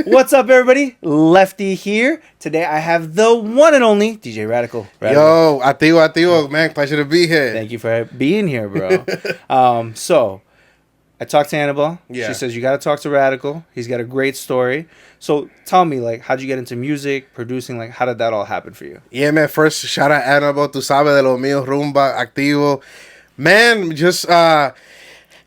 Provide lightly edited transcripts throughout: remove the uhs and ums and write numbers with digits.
What's up, everybody? Lefty here. Today I have the one and only DJ Radical. Yo, activo, man. Pleasure to be here. Thank you for being here, bro. So I talked to Annabelle. Yeah. She says you got to talk to Radical. He's got a great story. So tell me, like, how'd you get into music, producing? Like, how did that all happen for you? Yeah, man. First, shout out Annabelle. Tu sabes de lo mío, rumba, activo. Man, just, I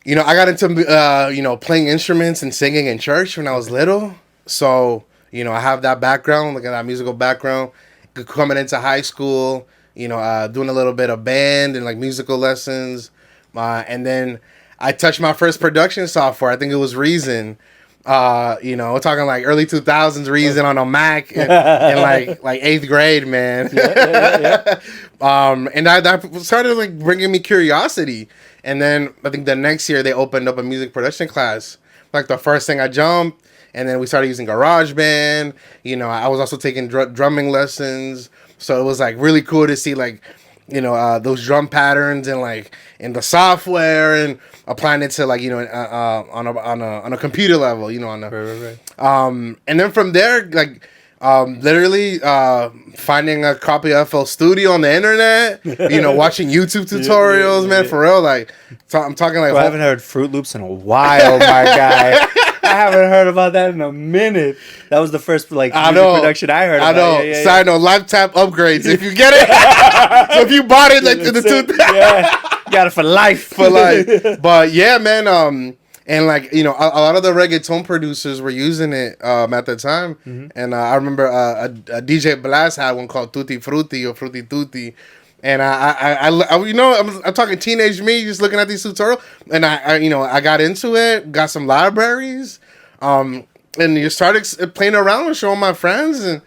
got into, playing instruments and singing in church when I was little. So, I have that background, like that musical background. Coming into high school, doing a little bit of band and like musical lessons. And then I touched my first production software. I think it was Reason. We're talking like early 2000s Reason on a Mac in like 8th grade, man. Yeah. And that started like bringing me curiosity. And then I think the next year they opened up a music production class. Like the first thing I jumped. And then we started using GarageBand. I was also taking drumming lessons. So it was like really cool to see like, those drum patterns and like in the software and applying it to like, on a computer level, right. And then from there, like, literally finding a copy of FL Studio on the internet, watching YouTube tutorials, man, for real. Like, I'm talking like... I haven't heard Fruit Loops in a while, my guy. I haven't heard about that in a minute. That was the first music production I heard about. I know. Yeah. Side note, laptop upgrades. If you get it, so if you bought it like in the you got it for life. For life. But yeah, man. And like a lot of the reggaeton producers were using it at the time. Mm-hmm. And I remember a DJ Blast had one called Tutti Frutti or Frutti Tutti. And I'm talking teenage me, just looking at these tutorials, and I got into it, got some libraries, and you started playing around and showing my friends, and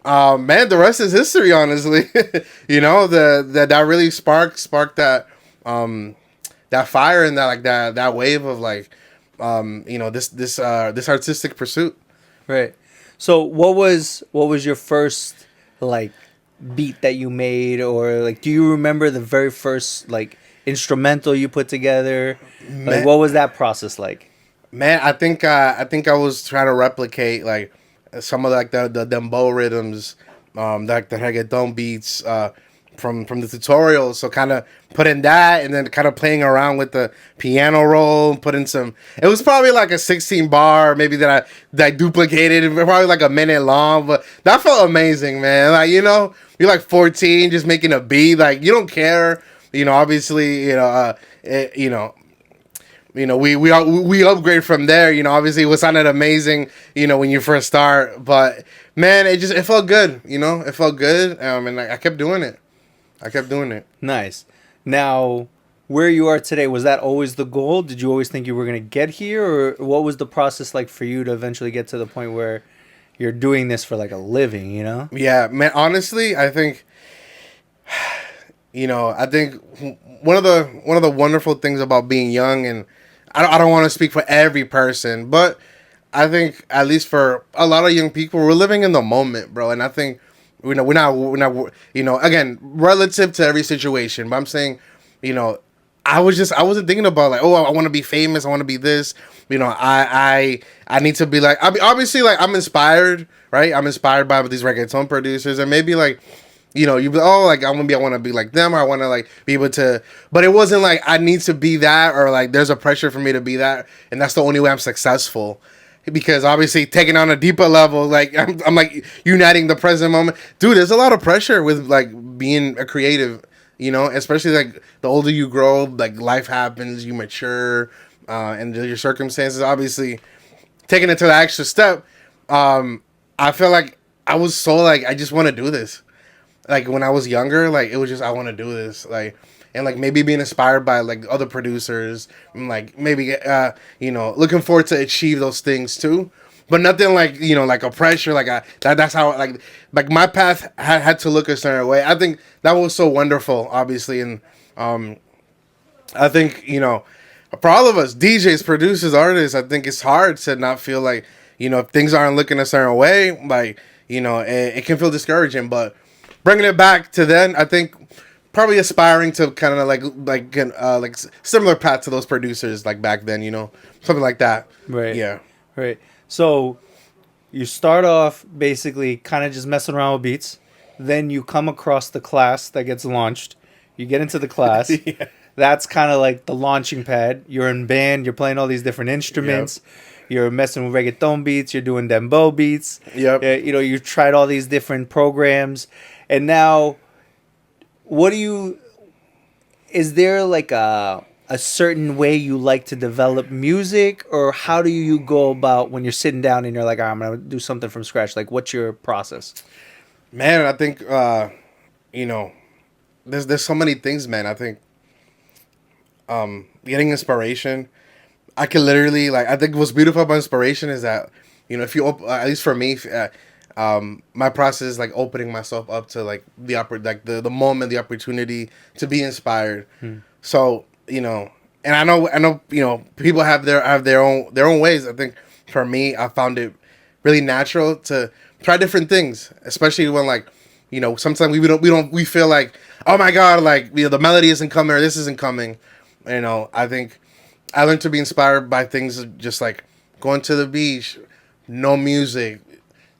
man, the rest is history. Honestly, that really sparked that that fire and that wave of like this artistic pursuit. Right. So what was your first like beat that you made, or like do you remember the very first like instrumental you put together? Man, like what was that process like? Man, I think I was trying to replicate like some of like the dembow rhythms, like the reggaeton beats from the tutorials. So kind of putting that and then kind of playing around with the piano roll, putting some. It was probably like a 16 bar, maybe that I duplicated, probably like a minute long. But that felt amazing, man. Like you're like 14, just making a beat. Like you don't care, Obviously, we upgrade from there. Obviously, it sounded amazing, when you first start. But man, it felt good. It felt good. And I kept doing it. Nice. Now, where you are today, was that always the goal? Did you always think you were gonna get here, or what was the process like for you to eventually get to the point where you're doing this for like a living? Yeah, man. Honestly, I think. I think one of the wonderful things about being young, and I don't want to speak for every person, but I think at least for a lot of young people, we're living in the moment, bro. And I think we're not again, relative to every situation, but I'm saying, I wasn't thinking about like, oh, I want to be famous, I want to be this, I need to be like, I mean, obviously like I'm inspired, right? I'm inspired by these reggaeton producers, and maybe like. You be like I want to be like them, or I want to like be able to, but it wasn't like I need to be that, or like there's a pressure for me to be that, and that's the only way I'm successful, because obviously taking on a deeper level, like I'm like uniting the present moment, dude. There's a lot of pressure with like being a creative, especially like the older you grow, like life happens, you mature, and your circumstances. Obviously, taking it to the extra step, I feel like I was so like I just want to do this. Like when I was younger, like it was just I want to do this, like, and like maybe being inspired by like other producers, and like maybe looking forward to achieve those things too, but nothing like like a pressure, like that's how like my path had to look a certain way. I think that was so wonderful, obviously, and I think for all of us DJs, producers, artists, I think it's hard to not feel like if things aren't looking a certain way, like it can feel discouraging, but. Bringing it back to then, I think probably aspiring to kind of like similar path to those producers like back then, something like that. Right. Yeah. Right. So you start off basically kind of just messing around with beats. Then you come across the class that gets launched. You get into the class. Yeah. That's kind of like the launching pad. You're in band. You're playing all these different instruments. You're messing with reggaeton beats. You're doing dembow beats. Yep. You know, you tried all these different programs. And now, what do you... Is there like a certain way you like to develop music? Or how do you go about when you're sitting down and you're like, I'm going to do something from scratch? Like, what's your process? Man, I think, you know, there's so many things, man. I think getting inspiration, I can literally, like, I think what's beautiful about inspiration is that, you know, if you, at least for me, my process is like opening myself up to like the moment, the opportunity to be inspired. So, you know, and I know, you know, people have their own ways. I think for me, I found it really natural to try different things, especially when, like, you know, sometimes we feel like, oh my God, like, you know, the melody isn't coming or this isn't coming. You know, I think I learned to be inspired by things just like going to the beach, no music,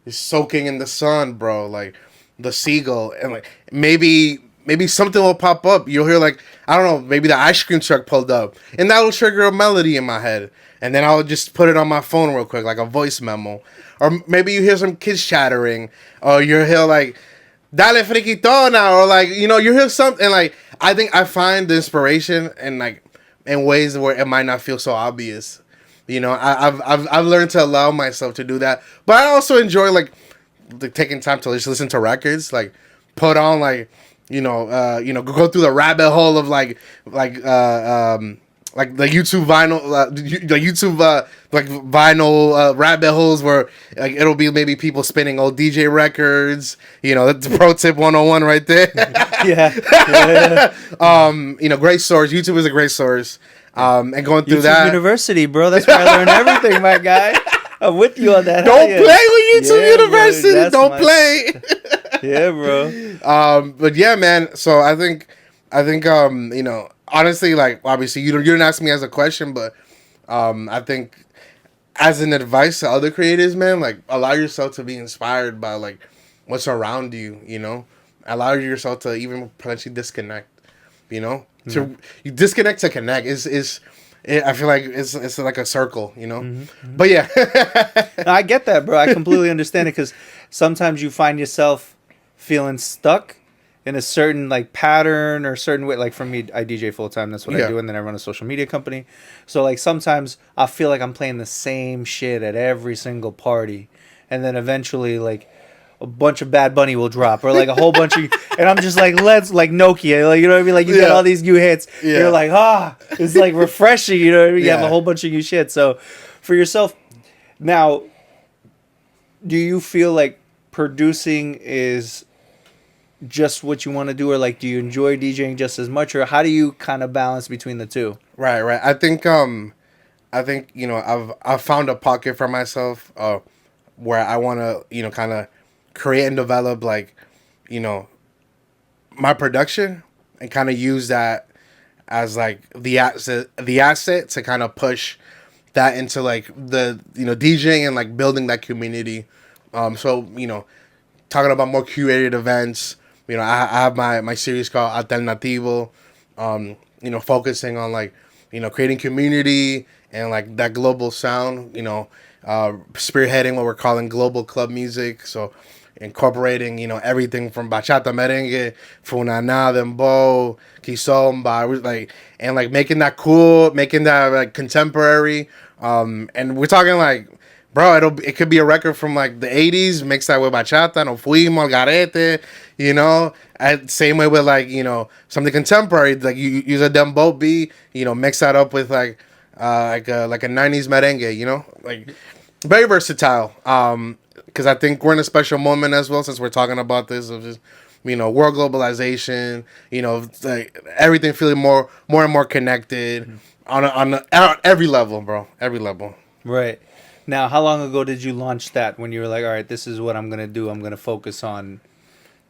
just soaking in the sun, bro, like the seagull, and like maybe something will pop up. You'll hear, like, I don't know, maybe the ice cream truck pulled up, and that will trigger a melody in my head, and then I'll just put it on my phone real quick, like a voice memo. Or maybe you hear some kids chattering, or you'll hear like "Dale friquitona," or like, you know, you hear something. Like, I think I find the inspiration in, like, in ways where it might not feel so obvious. You know, I've learned to allow myself to do that, but I also enjoy like taking time to just listen to records, like put on like go through the rabbit hole of like the YouTube vinyl, like vinyl rabbit holes where like it'll be maybe people spinning old DJ records. You know, that's pro tip 101 right there. Yeah. You know, great source. YouTube is a great source. And going through YouTube that University, bro. That's where I learned everything, my guy. I'm with you on that. Don't play with YouTube University. Bro, don't play. Yeah, bro. But yeah, man. So I think, you know, honestly, like, obviously, you didn't ask me as a question, but I think as an advice to other creators, man, like, allow yourself to be inspired by like what's around you. You know, allow yourself to even potentially disconnect. You know, you disconnect to connect I feel like it's like a circle. You know, but yeah. No, I get that, bro. I completely understand it, because sometimes you find yourself feeling stuck in a certain like pattern or certain way. Like for me, I DJ full time. That's what I do, and then I run a social media company. So like sometimes I feel like I'm playing the same shit at every single party, and then eventually like a bunch of Bad Bunny will drop, or like a whole bunch of, and I'm just like, let's like Nokia, like, you know what I mean? Like you got all these new hits. Yeah. You're like, it's like refreshing, you know what I mean? You have a whole bunch of new shit. So for yourself now, do you feel like producing is just what you want to do, or like do you enjoy DJing just as much, or how do you kind of balance between the two? Right. I think you know, I've found a pocket for myself where I want to, you know, kind of create and develop, like, you know, my production, and kind of use that as like the asset to kind of push that into like the, you know, DJing and like building that community. So, you know, talking about more curated events, you know, I have my series called Alternativo, you know, focusing on like, you know, creating community and like that global sound, you know, spearheading what we're calling global club music. So incorporating, you know, everything from bachata, merengue, funana, dembow, kizomba, like, and like making that cool, making that like contemporary. And we're talking like, bro, it could be a record from like the 80s, mixed that with bachata, no fuimos, garete, you know. And same way with like, you know, something contemporary, like you use a dembow beat, you know, mix that up with like a 90s merengue, you know, like very versatile. Because I think we're in a special moment as well, since we're talking about this of just, you know, world globalization, you know, like everything feeling more and more connected on every level, bro, every level. Right. Now, how long ago did you launch that, when you were like, all right, this is what I'm going to do. I'm going to focus on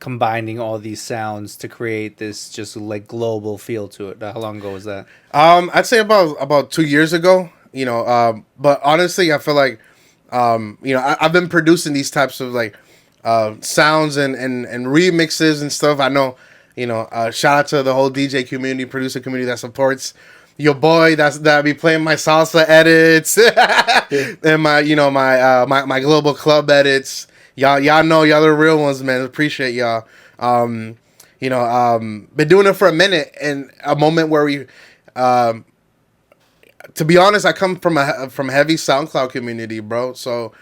combining all these sounds to create this just like global feel to it? How long ago was that? I'd say about 2 years ago, you know, but honestly, I feel like I've been producing these types of like sounds and remixes and stuff. I know, shout out to the whole DJ community, producer community that supports your boy. That be playing my salsa edits and my global club edits. Y'all know y'all the real ones, man. Appreciate y'all. Been doing it for a minute, and a moment where we, to be honest, I come from from heavy SoundCloud community, bro. So,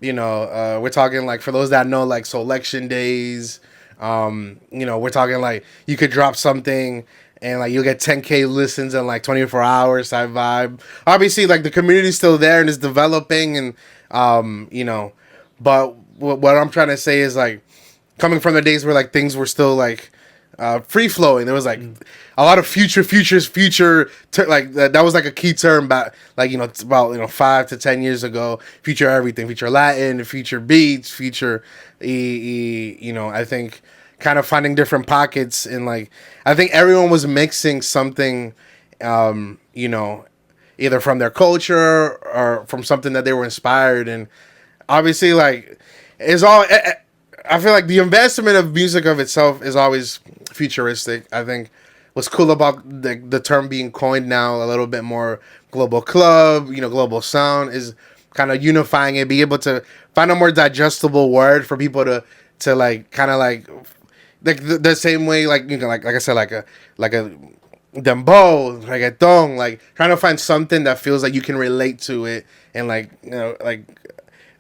we're talking like, for those that know, like Selection Days. We're talking like you could drop something and like you'll get 10K listens in like 24 hours type vibe. Obviously, like the community's still there and it's developing, and but what I'm trying to say is like coming from the days where like things were still like free flowing. There was like a lot of future. Like that was like a key term about like it's about 5 to 10 years ago. Future everything, future Latin, future beats, future I think kind of finding different pockets, and like I think everyone was mixing something, either from their culture or from something that they were inspired, and obviously like it's all. I feel like the investment of music of itself is always futuristic. I think what's cool about the term being coined now, a little bit more global club, global sound, is kind of unifying it, be able to find a more digestible word for people to like kind of like the same way, like like I said, like a dembow, reggaeton, like trying to find something that feels like you can relate to it and like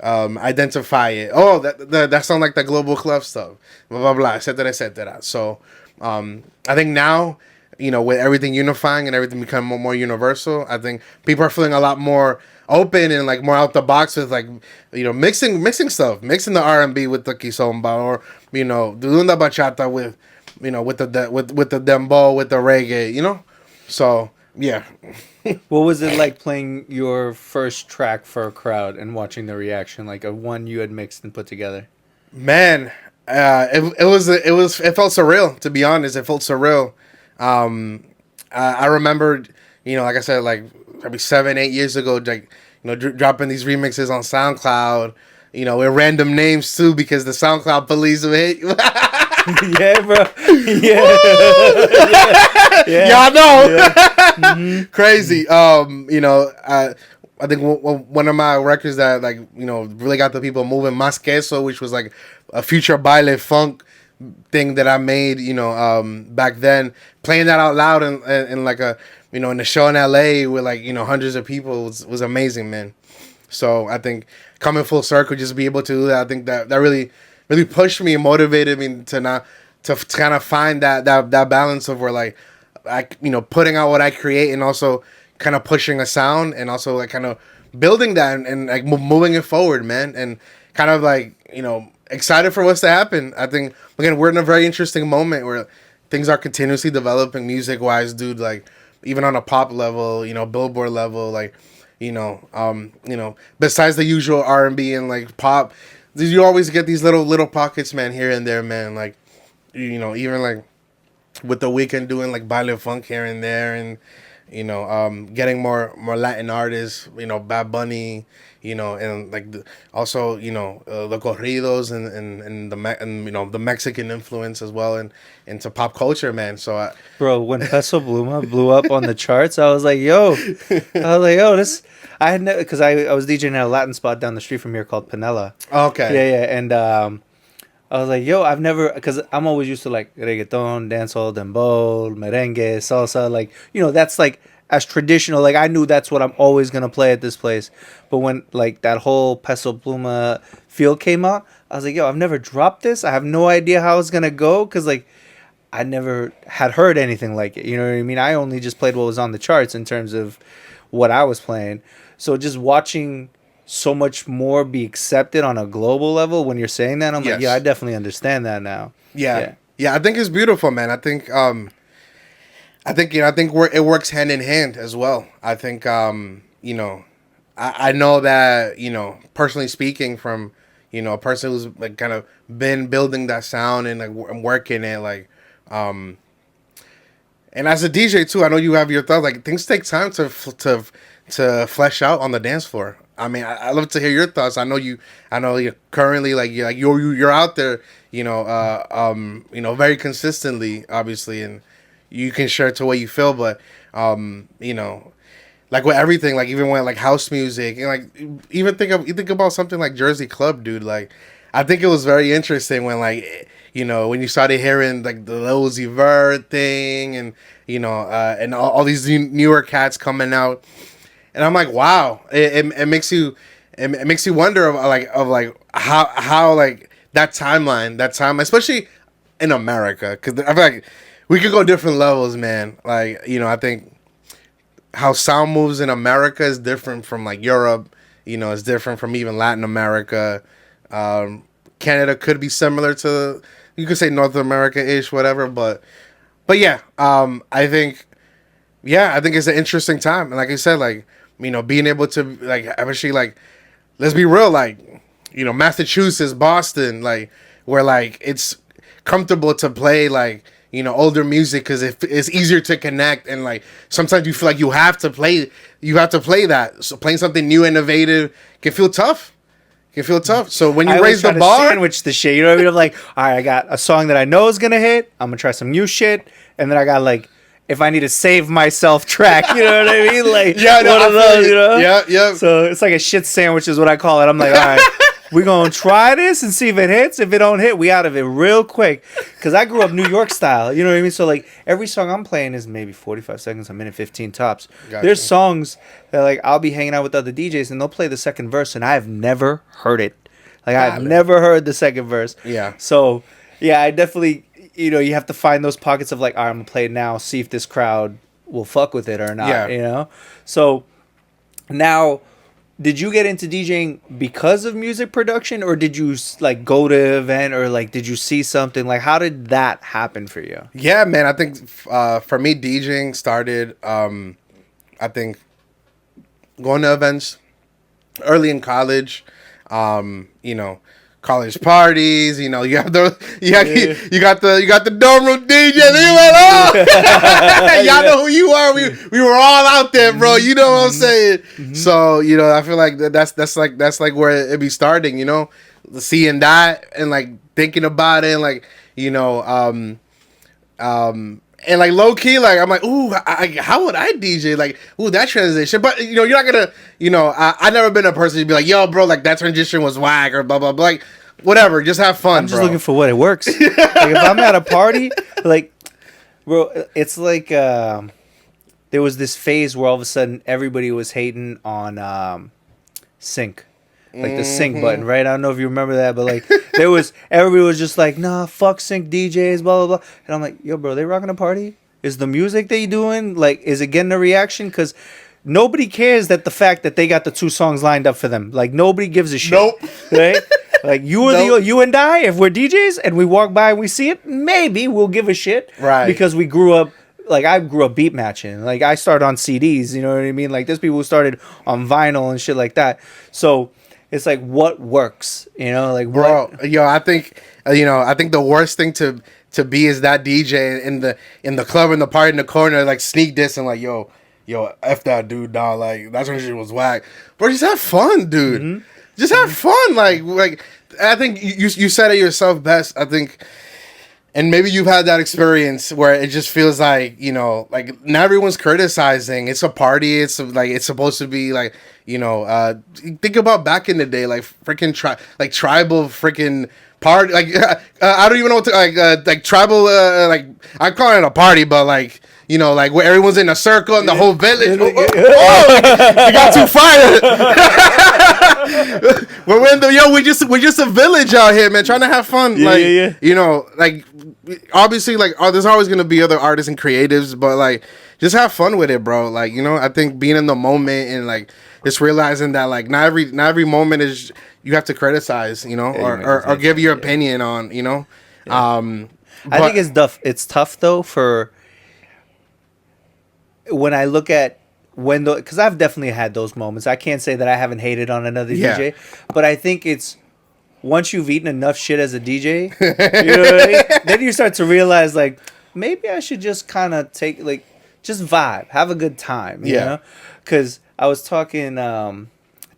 identify it. Oh, that sounds like the global club stuff, blah blah blah, etc etc. So I think now, with everything unifying and everything becoming more universal, I think people are feeling a lot more open and like more out the box with like mixing stuff, mixing the R&B with the kizomba, or doing the bachata with with the dembow, with the reggae, so yeah. What was it like playing your first track for a crowd and watching the reaction, like a one you had mixed and put together? Man, it felt surreal, to be honest. It felt surreal. I remembered, like I said, like maybe 7-8 years ago, like dropping these remixes on SoundCloud, with random names too, because the SoundCloud police would hit. Yeah, bro. Yeah. Yeah, I know. Yeah. Mm-hmm. Crazy. I think one of my records that like really got the people moving, Mas Queso, which was like a future baile funk thing that I made, back then, playing that out loud in like a in a show in LA with like hundreds of people was amazing, man. So I think coming full circle, just be able to do that, I think that really pushed me and motivated me to kind of find that balance of where like I putting out what I create and also kind of pushing a sound, and also like kind of building that and like moving it forward, man, and kind of like excited for what's to happen. I think again we're in a very interesting moment where things are continuously developing music wise, dude. Like even on a pop level, Billboard level, like besides the usual R&B and like pop, you always get these little pockets, man, here and there, man. Like even like with The Weeknd doing like baile funk here and there, and getting more Latin artists, Bad Bunny, and like also the corridos and the Mexican influence as well, and into pop culture, man. So bro, when Peso Bluma blew up on the charts, I was like, yo, this. I had never, because I was DJing at a Latin spot down the street from here called Panella. Okay. Yeah, and I was like, yo, I've never, because I'm always used to like reggaeton, dancehall, dembow, merengue, salsa, like, that's like as traditional. Like I knew that's what I'm always gonna play at this place. But when like that whole Peso Pluma feel came out, I was like, yo, I've never dropped this. I have no idea how it's gonna go, because like I never had heard anything like it. You know what I mean? I only just played what was on the charts in terms of what I was playing. So just watching so much more be accepted on a global level when you're saying that, I'm like, yeah, I definitely understand that now. Yeah. I think it's beautiful, man. I think it works hand in hand as well. I think I know that personally speaking, from a person who's like kind of been building that sound and like working it, like and as a DJ too, I know you have your thoughts. Like things take time to flesh out on the dance floor. I mean, I love to hear your thoughts. I know you're currently you're out there, very consistently, obviously, and you can share to what you feel, but you know, like with everything, like even when like house music and like you think about something like Jersey Club, dude. Like, I think it was very interesting when when you started hearing like the Lil Uzi Vert thing and and all these newer cats coming out, and I'm like, wow, it makes you it makes you wonder of how like that timeline, especially in America, because I feel like we could go different levels, man. Like, I think how sound moves in America is different from like Europe. It's different from even Latin America. Canada could be similar to, you could say, North America ish, whatever. But yeah, I think it's an interesting time. And like I said, like, being able to like actually like, let's be real, like, Massachusetts, Boston, like, where like it's comfortable to play like, older music because it's easier to connect, and like sometimes you feel like you have to play that. So playing something new, innovative can feel tough. So when you raise the bar, sandwich the shit. You know what I mean? I'm like, all right, I got a song that I know is gonna hit. I'm gonna try some new shit, and then I got like, if I need to save myself track, you know what I mean? Like, yeah, no, one of those, Yeah. So it's like a shit sandwich is what I call it. I'm like, all right, we're gonna try this and see if it hits. If it don't hit, we out of it real quick. Because I grew up New York style, you know what I mean? So like every song I'm playing is maybe 45 seconds, a minute 15 tops. Gotcha. There's songs that like I'll be hanging out with other DJs and they'll play the second verse and I've never heard it. Like I've never heard the second verse. Yeah. So yeah, I definitely, you have to find those pockets of like, all right, I'm gonna play it now, see if this crowd will fuck with it or not. Yeah. So now, did you get into DJing because of music production, or did you like go to an event, or like did you see something? Like, how did that happen for you? Yeah, man. I think for me, DJing started. I think going to events early in college. College parties. You have you got the dorm room DJ. Y'all know who you are. We were all out there, bro. You know what I'm saying? Mm-hmm. So I feel like that's like where it be starting. Seeing that and like thinking about it, and like and like low key, like I'm like, ooh, how would I DJ? Like, ooh, that transition. But you're not gonna, I never been a person to be like, yo, bro, like that transition was whack or blah blah blah. Like, whatever, just have fun. I'm just looking for what it works. Like if I'm at a party, like, bro, it's like there was this phase where all of a sudden everybody was hating on sync. Like the sync button, right? I don't know if you remember that, but like everybody was just like, nah, fuck sync DJs, blah, blah, blah. And I'm like, yo, bro, they rocking a party? Is the music they doing? Like, is it getting a reaction? Because nobody cares that the fact that they got the two songs lined up for them. Like, nobody gives a shit. Nope. Right? Like, you and I, if we're DJs and we walk by and we see it, maybe we'll give a shit. Right. Because we grew up. Like, I grew up beat matching. Like, I started on CDs, you know what I mean? Like, there's people who started on vinyl and shit like that. So it's like, what works, like, bro, I think, I think the worst thing to be is that DJ in the club, in the party, in the corner, like sneak diss and like, yo, F that dude, dog. Like, that's when shit was whack. Bro, just have fun, dude. Mm-hmm. Just have fun. Like, I think you said it yourself best. I think, and maybe you've had that experience where it just feels like, like not everyone's criticizing. It's a party. It's like, it's supposed to be like, think about back in the day, like freaking tribal freaking party. Like, I don't even know what to, like tribal, like I'm calling it a party, but like, like where everyone's in a circle and the whole village. You got too fired. We're in the we're just a village out here, man, trying to have fun. Like obviously, like there's always gonna be other artists and creatives, but like just have fun with it, bro. Like I think being in the moment and like just realizing that like not every moment is you have to criticize, or give your opinion on, Yeah. I think it's tough though for when I look at because I've definitely had those moments. I can't say that I haven't hated on another DJ, but I think it's once you've eaten enough shit as a DJ, you know what I mean? Then you start to realize like maybe I should just kind of take like just vibe, have a good time, you know? Because I was talking, I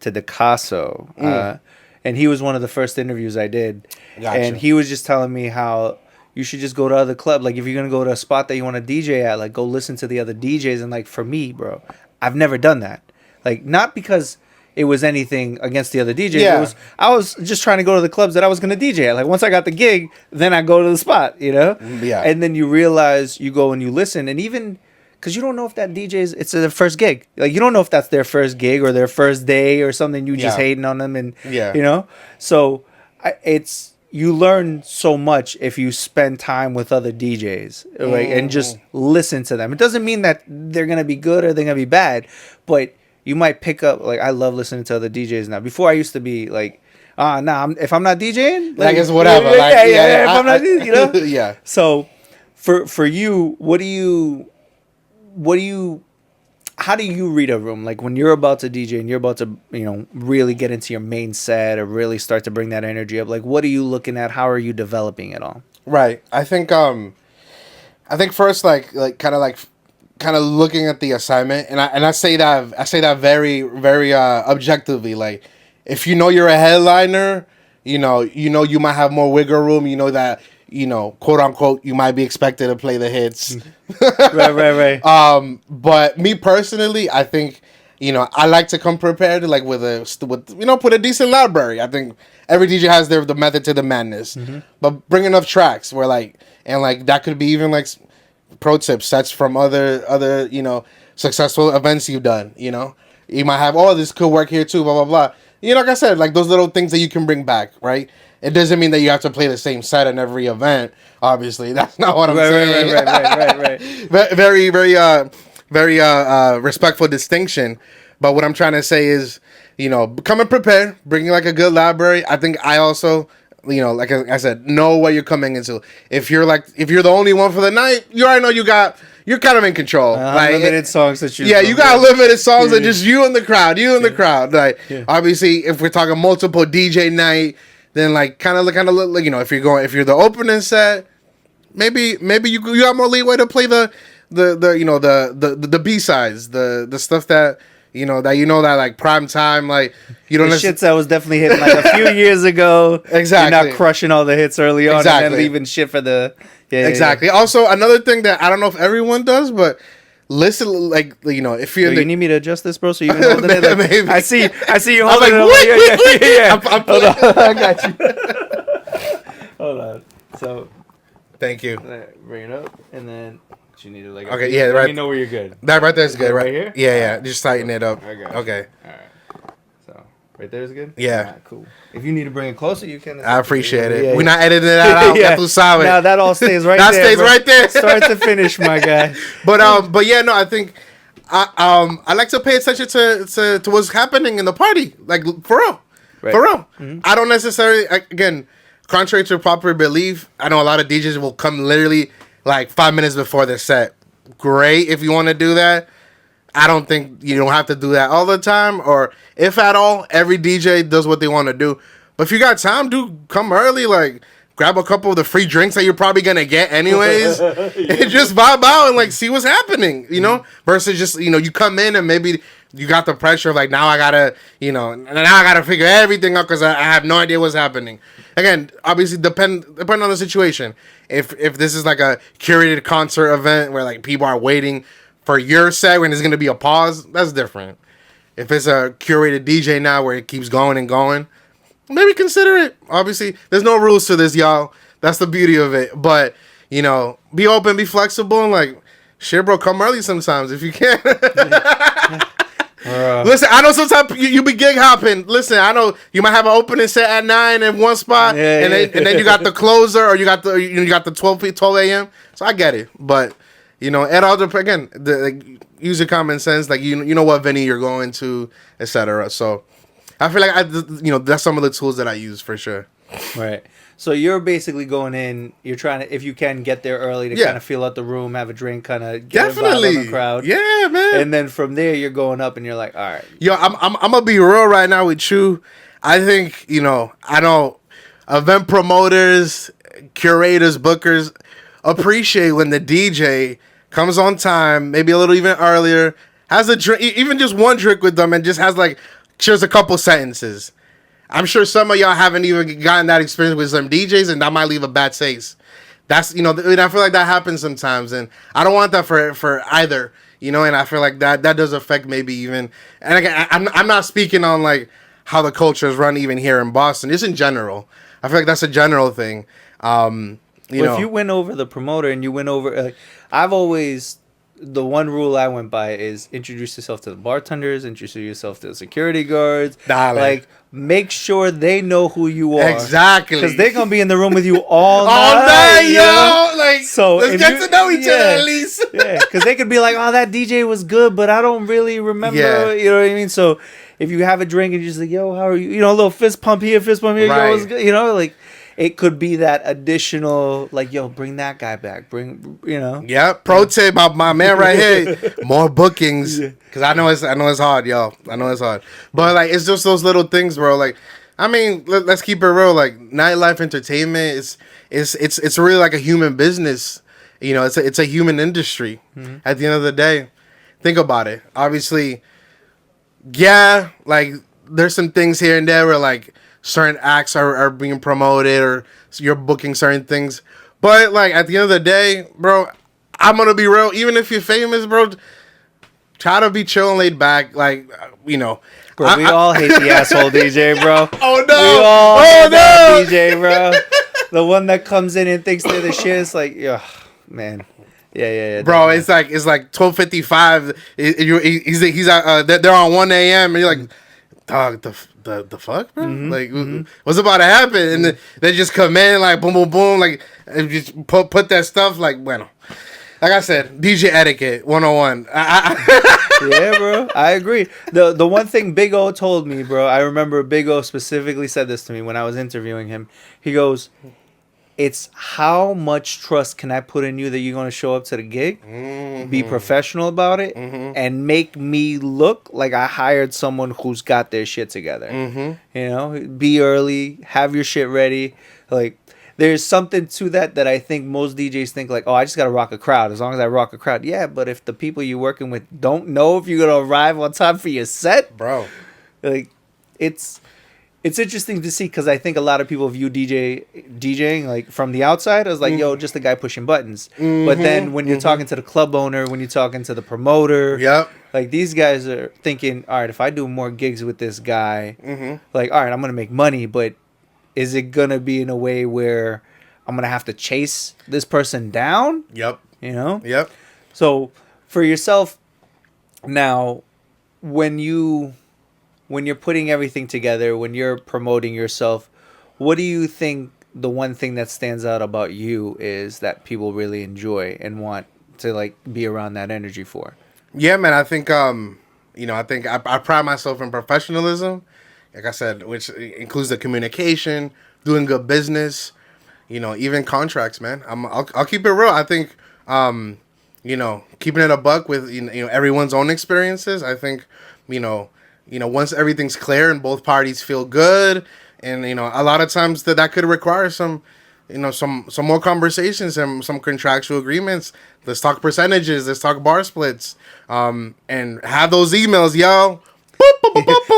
to Decasso, and he was one of the first interviews I did, Gotcha. and he was just telling me how you should just go to other clubs. Like if you're gonna go to a spot that you want to DJ at, like go listen to the other DJs. And like for me, bro, I've never done that. Like not because it was anything against the other DJs. Yeah. I was just trying to go to the clubs that I was gonna DJ at. Like once I got the gig, then I go to the spot, you know? Yeah. And then you realize you go and you listen, and even because you don't know if that DJ's it's their first gig. Like you don't know if that's their first gig or their first day or something. You just Yeah. hating on them, and Yeah. you know. So it's you learn so much if you spend time with other DJs, right? And just listen to them. It doesn't mean that they're gonna be good or they're gonna be bad, but you might pick up. Like I love listening to other DJs now. Before I used to be like, if I'm not DJing, Like it's whatever. Yeah, Like, if I'm not, you know. Yeah. So, for you, how do you read a room? Like when you're about to DJ and you're about to, really get into your main set or really start to bring that energy up. Like what are you looking at? How are you developing it all? Right. I think first like kind of looking at the assignment, and I say that very very objectively. Like if you know you're a headliner, you might have more wiggle room. You know that quote unquote you might be expected to play the hits. right. But me personally, I think I like to come prepared like with put a decent library. I think every DJ has the method to the madness, but bring enough tracks where that could be even like pro tips, sets from other successful events you've done. You might have this could work here too, blah blah blah. Like I said, like those little things that you can bring back, right? It doesn't mean that you have to play the same set in every event. Obviously, that's not what I'm saying. Right. Very, very, very respectful distinction. But what I'm trying to say is, coming prepared, bringing like a good library. I think I also, like I said, know what you're coming into. If you're the only one for the night, you already know you're kind of in control. Unlimited songs that you. Yeah, you got limited songs and just you and the crowd. The crowd. Like obviously, if we're talking multiple DJ night, then like kind of look, if you're the opening set, maybe you got more leeway to play the B-sides, the stuff that that like prime time, like the shits that was definitely hitting like a few years ago. Exactly. You're not crushing all the hits early on Exactly. and then leaving shit for the exactly. Yeah. Also, another thing that I don't know if everyone does, but listen, like if you're you need me to adjust this, bro? So you can hold it. Like, maybe. I see you I'm holding like, it. Yeah. I'm Hold on, I got you. Hold on. So thank you. bring it up, and then you need to like. Okay, yeah, let right. me know where you're good. That right there is good, Right right here? Yeah. Just tighten it up. I got you. Okay. All right. So right there is good. Yeah. All right, cool. If you need to bring it closer, you can. I appreciate it. Yeah, We're yeah. not editing it out. Yeah. That's solid. Now that all stays right That there. stays bro. right there. Start to finish, my guy. But yeah, no, I think I like to pay attention to what's happening in the party, like for real, Right. for real. I don't necessarily, again, contrary to popular belief, I know a lot of DJs will come literally like 5 minutes before their set. Great if you want to do that. I don't think you don't have to do that all the time, or if at all. Every DJ does what they want to do. But if you got time, dude, come early. Like, grab a couple of the free drinks that you're probably gonna get anyways, and just vibe out and like see what's happening. Versus just you come in and maybe you got the pressure of like now I gotta figure everything out because I have no idea what's happening. Again, obviously depend on the situation. If this is like a curated concert event where like people are waiting for your set when there's gonna be a pause, that's different. If it's a curated DJ now where it keeps going and going, maybe consider it. Obviously, there's no rules to this, y'all. That's the beauty of it. But be open, be flexible, and like shit, bro. Come early sometimes if you can. Listen, I know sometimes you be gig hopping. Listen, I know you might have an opening set at 9 in one spot, and then you got the closer, or you got the 12 a.m. So I get it, but it all depends. Again, use your common sense. Like you know what venue you're going to, etc. So I feel like that's some of the tools that I use for sure. Right. So you're basically going in. You're trying to, if you can, get there early to kind of feel out the room, have a drink, kind of get a vibe on the crowd. Yeah, man. And then from there, you're going up, and you're like, all right. Yo, I'm gonna be real right now with you. I think I know event promoters, curators, bookers appreciate when the DJ comes on time, maybe a little even earlier, has a drink, even just one drink with them, and just has like shares a couple sentences. I'm sure some of y'all haven't even gotten that experience with some DJs, and that might leave a bad taste. That's, you know, and I feel like that happens sometimes, and I don't want that for either, you know. And I feel like that does affect maybe even. And again, I'm not speaking on like how the culture is run even here in Boston. Just in general, I feel like that's a general thing. You know, if you went over the promoter and you went over, I've always, the one rule I went by is introduce yourself to the bartenders, introduce yourself to the security guards. Like, make sure they know who you are. Exactly. Because they're going to be in the room with you all night, you yo. know? Like, so let's get to know each other at least. Yeah, because they could be like, oh, that DJ was good, but I don't really remember. Yeah. You know what I mean? So if you have a drink and you're just like, yo, how are you? You know, a little fist pump here, fist pump here. Right. Yo, what's good? You know, like, it could be that additional, like, yo, bring that guy back. Bring, you know. Yeah. Pro tip, my man right here. More bookings, because I know it's hard, yo. I know it's hard, but like it's just those little things, bro. Like, I mean, let's keep it real. Like, nightlife entertainment it's really like a human business. You know, it's a human industry. Mm-hmm. At the end of the day, think about it. Obviously, yeah, like there's some things here and there where like certain acts are being promoted or you're booking certain things. But, like, at the end of the day, bro, I'm going to be real. Even if you're famous, bro, try to be chill and laid back. Like, you know. Bro, we all hate the asshole DJ, bro. Oh, no. We all hate that DJ, bro. The one that comes in and thinks they're the shit. It's like, yeah, man. Yeah. Bro, definitely. it's like 12:55. They're on 1 a.m. and you're like, dog, the fuck, bro? Mm-hmm, like, what's about to happen? And then they just come in, like, boom, boom, boom, like, and just put that stuff, like, bueno. Like I said, DJ etiquette 101. Yeah, bro, I agree. The one thing Big O told me, bro, I remember Big O specifically said this to me when I was interviewing him. He goes, it's how much trust can I put in you that you're going to show up to the gig, be professional about it, and make me look like I hired someone who's got their shit together. You know, be early, have your shit ready. Like, there's something to that I think most DJs think like, oh, I just got to rock a crowd. As long as I rock a crowd. Yeah, but if the people you're working with don't know if you're going to arrive on time for your set, bro, like, it's interesting to see because I think a lot of people view DJing like from the outside as like, yo, just the guy pushing buttons. But then when you're talking to the club owner, when you're talking to the promoter, like these guys are thinking, all right, if I do more gigs with this guy, like, all right, I'm going to make money, but is it going to be in a way where I'm going to have to chase this person down? Yep. You know? Yep. So for yourself now, when you're putting everything together, when you're promoting yourself, what do you think the one thing that stands out about you is that people really enjoy and want to like be around that energy for? Yeah, man, I think I think I pride myself in professionalism. Like I said, which includes the communication, doing good business, you know, even contracts, man. I'll keep it real. I think keeping it a buck with you know everyone's own experiences. I think once everything's clear and both parties feel good, and a lot of times that could require some more conversations and some contractual agreements. Let's talk percentages. Let's talk bar splits. And have those emails, yo.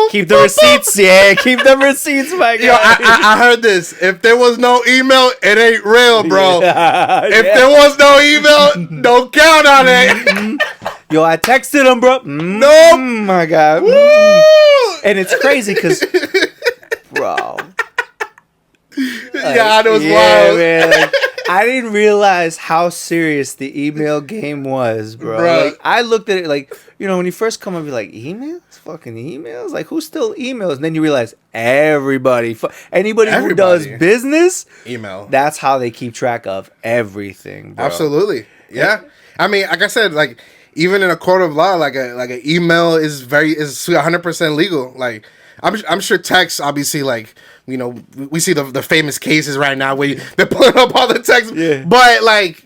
Keep the receipts, yeah. Keep the receipts, my guy. Yo, I heard this. If there was no email, it ain't real, bro. If there was no email, don't count on it. Yo, I texted him, bro. Nope. My God. And it's crazy because, bro. Yeah, it was wild. Man, like, I didn't realize how serious the email game was, bro. Like, I looked at it like, when you first come up, you're like, emails? Fucking emails? Like, who still emails? And then you realize anybody who does business, email. That's how they keep track of everything, bro. Absolutely. Yeah. I mean, like I said, like, even in a court of law, like an email is 100% legal. Like, I'm sure text, obviously, like, we see the famous cases right now where they're pulling up all the text. Yeah. But, like,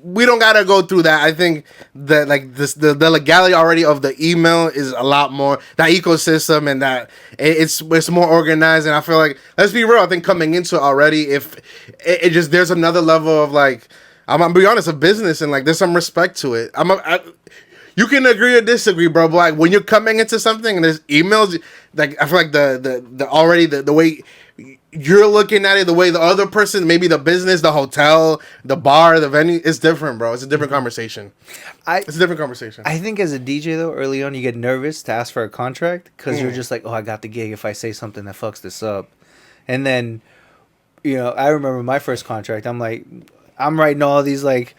we don't gotta go through that. I think that like the legality already of the email is a lot more that ecosystem, and that it's more organized. And I feel like, let's be real, I think coming into it already, if it just there's another level of like, I'm gonna be honest, of business, and like there's some respect to it. you can agree or disagree, bro. But like when you're coming into something and there's emails, like I feel like the way you're looking at it, the way the other person, maybe the business, the hotel, the bar, the venue, it's different, bro. It's a different conversation. It's a different conversation. I think as a DJ though, early on you get nervous to ask for a contract because you're just like, oh, I got the gig. If I say something that fucks this up, and then, I remember my first contract. I'm like, I'm writing all these like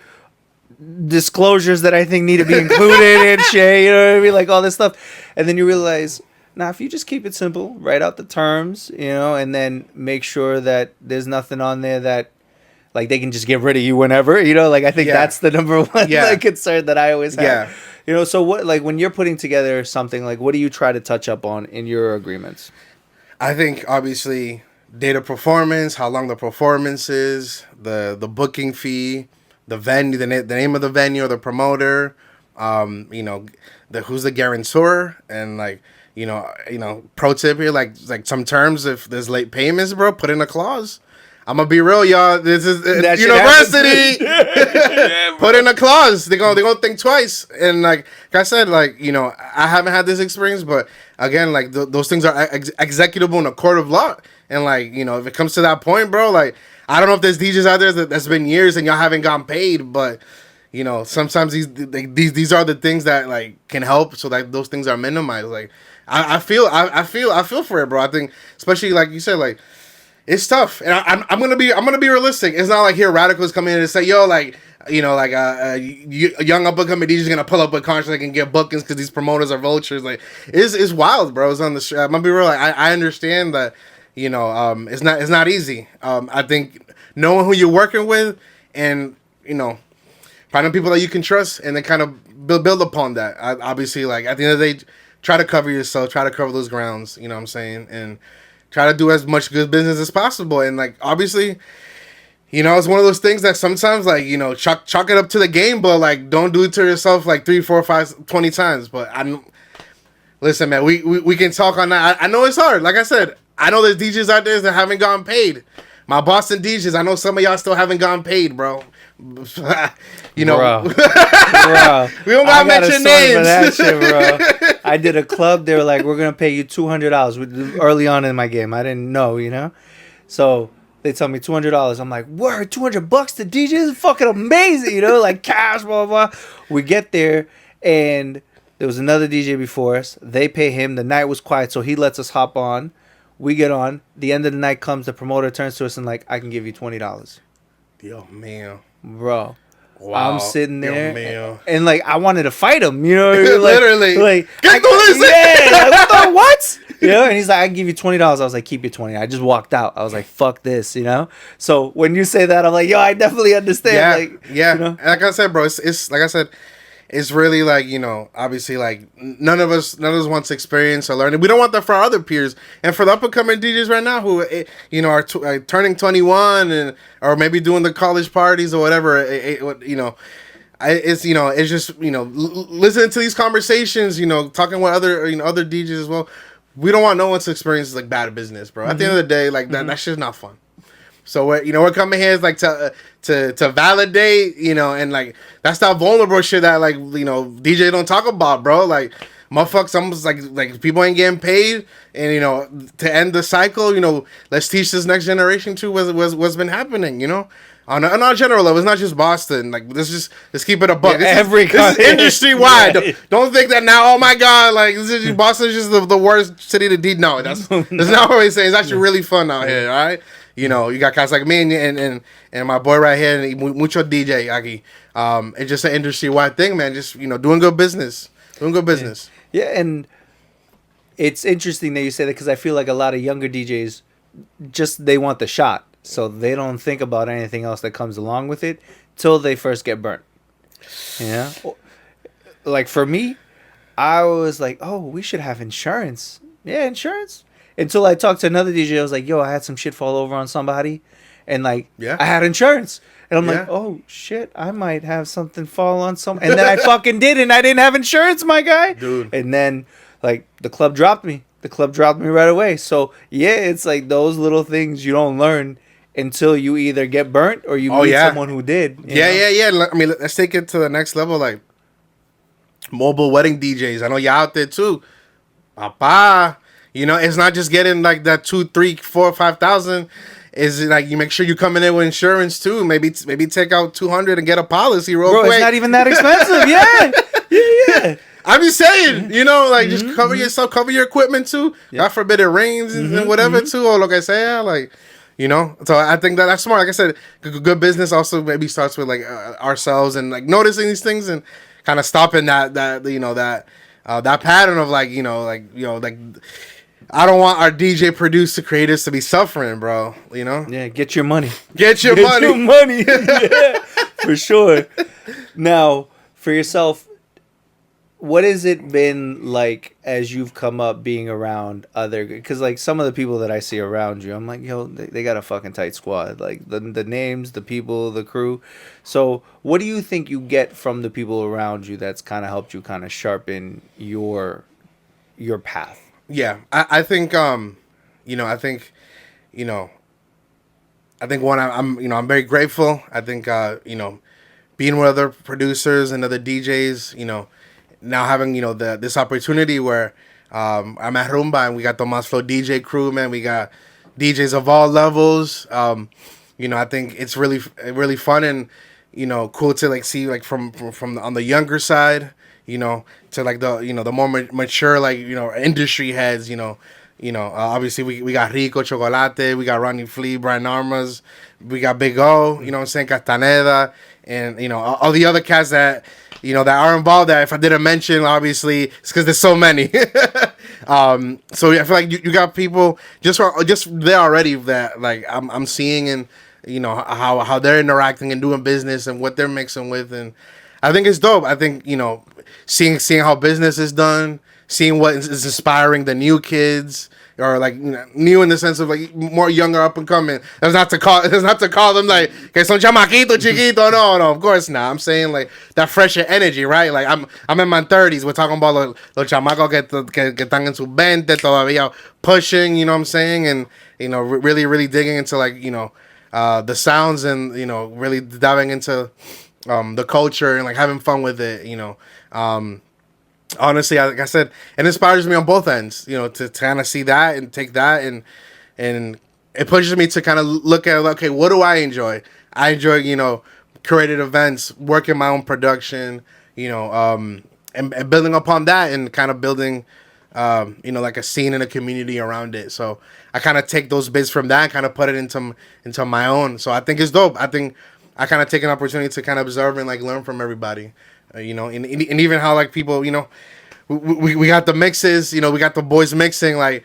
disclosures that I think need to be included and shit. You know what I mean? Like all this stuff, and then you realize. Now, if you just keep it simple, write out the terms, and then make sure that there's nothing on there that, like, they can just get rid of you whenever, like, I think that's the number one like, concern that I always have. Yeah. So what, like, when you're putting together something, like, what do you try to touch up on in your agreements? I think, obviously, data performance, how long the performance is, the booking fee, the venue, the name of the venue or the promoter, who's the guarantor, and, like, pro tip here, like some terms, if there's late payments, bro, put in a clause. I'm gonna be real, y'all. This is university. Put in a clause. They're gonna think twice. And like I said, like, I haven't had this experience, but again, like those things are executable in a court of law. And like, if it comes to that point, bro, like I don't know if there's DJs out there that's been years and y'all haven't gotten paid, but sometimes these are the things that like can help so that those things are minimized. Like I feel for it, bro. I think especially like you said, like it's tough, and I'm gonna be realistic. It's not like here radicals come in and say, yo, like a young up and coming DJ is gonna pull up a contract and get bookings because these promoters are vultures. Like it's wild, bro. It's on the street. I'm gonna be real. Like I understand that it's not easy. I think knowing who you're working with and finding people that you can trust and then kind of build upon that. Obviously, like at the end of the day, try to cover yourself, try to cover those grounds, you know what I'm saying? And try to do as much good business as possible. And like, obviously, it's one of those things that sometimes like, chalk it up to the game, but like, don't do it to yourself like 3, 4, 5, 20 times. But listen, man, we can talk on that. I know it's hard. Like I said, I know there's DJs out there that haven't gotten paid. My Boston DJs, I know some of y'all still haven't gotten paid, bro. Bro. We don't gotta mention names. For that shit, bro. I did a club. They were like, "We're gonna pay you $200." Early on in my game, I didn't know, So they tell me $200. I'm like, "Word, $200 to DJs? Fucking amazing, like cash, blah blah." We get there, and there was another DJ before us. They pay him. The night was quiet, so he lets us hop on. We get on. The end of the night comes. The promoter turns to us and like, "I can give you $20." Yo, man. Bro, wow. I'm sitting there and like I wanted to fight him, like, literally, like get this, like, what? And he's like, "I can give you $20." I was like, "Keep your 20." I just walked out. I was like, "Fuck this," So when you say that, I'm like, "Yo, I definitely understand." And like I said, bro, it's like I said. It's really like, obviously like none of us wants experience or learning. We don't want that for our other peers and for the up and coming DJs right now who, are turning 21 and or maybe doing the college parties or whatever. It's just listening to these conversations, talking with other DJs as well. We don't want no one to experience like bad business, bro. At the end of the day, like that shit's not fun. So we're coming here is like to validate, and like that's that vulnerable shit that like DJ don't talk about, bro. Like motherfuckers, almost like people ain't getting paid, and to end the cycle, let's teach this next generation too what's been happening, On a general level, it's not just Boston. Like let's keep it a buck. Yeah, this is industry wide. Don't think that now. Oh my God, like Boston is just the worst city to DJ. No, that's not what we say. It's actually really fun out here. All right. You got guys like me and my boy right here, and mucho DJ Aki. It's just an industry-wide thing, man. Just, doing good business. Yeah, and it's interesting that you say that because I feel like a lot of younger DJs, they want the shot. So they don't think about anything else that comes along with it till they first get burnt. Yeah. Like for me, I was like, oh, we should have insurance. Yeah, insurance. Until I talked to another DJ, I was like, yo, I had some shit fall over on somebody. And like, I had insurance. And I'm like, oh, shit, I might have something fall on some. And then I fucking did, and I didn't have insurance, my guy. Dude. And then, like, the club dropped me. Right away. So, yeah, it's like those little things you don't learn until you either get burnt or you meet someone who did. Yeah. I mean, let's take it to the next level. Like, mobile wedding DJs. I know you're out there too. Papa, you know, it's not just getting like that 2, 3, 4, 5,000. Is like you make sure you coming in with insurance too. Maybe take out 200 and get a policy real quick. It's not even that expensive. Yeah. I'm just saying, you know, like just cover yourself, cover your equipment too. God forbid it rains and whatever too. Or like I say, like, you know. So I think that's smart. Like I said, good business also maybe starts with like ourselves and like noticing these things and kind of stopping that you know that pattern of like I don't want our DJ producer creators to be suffering, bro. You know? Yeah, get your money. Get your money. Yeah, for sure. Now, for yourself, what has it been like as you've come up being around other... Because, like, some of the people that I see around you, I'm like, yo, they got a fucking tight squad. Like, the names, the people, the crew. So, what do you think you get from the people around you that's kind of helped you kind of sharpen your path? Yeah, I think one, I'm very grateful. I think being with other producers and other DJs, now having this opportunity where I'm at Rumba and we got the Mas Flow DJ crew, man. We got DJs of all levels. I think it's really fun and cool to like see like from on the younger side. To like the more mature industry heads. Obviously we got Rico Chocolate, we got Ronnie Flea, Brian Armas, we got Big O, Castaneda, and all the other cats that that are involved. That if I didn't mention, obviously it's because there's so many. So I feel like you got people just there already that like I'm seeing and how they're interacting and doing business and what they're mixing with, and I think it's dope. I think seeing how business is done, seeing what is inspiring the new kids, or like new in the sense of like more younger up and coming. That's not to call them like que son chamaquito chiquito. No, of course not. I'm saying like that fresher energy, right? Like I'm in my 30s. We're talking about los chamacos que están en sus 20 todavía pushing. You know what I'm saying? And really digging into like the sounds and really diving into the culture and like having fun with it, honestly, like I said, it inspires me on both ends, to kind of see that and take that and it pushes me to kind of look at, okay, what do I enjoy? I enjoy, curated events, working my own production, and building upon that and kind of building, like a scene and a community around it. So I kind of take those bits from that and kind of put it into my own. So I think it's dope. I think I kind of take an opportunity to kind of observe and like learn from everybody, and even how like people, we got the mixes, we got the boys mixing like,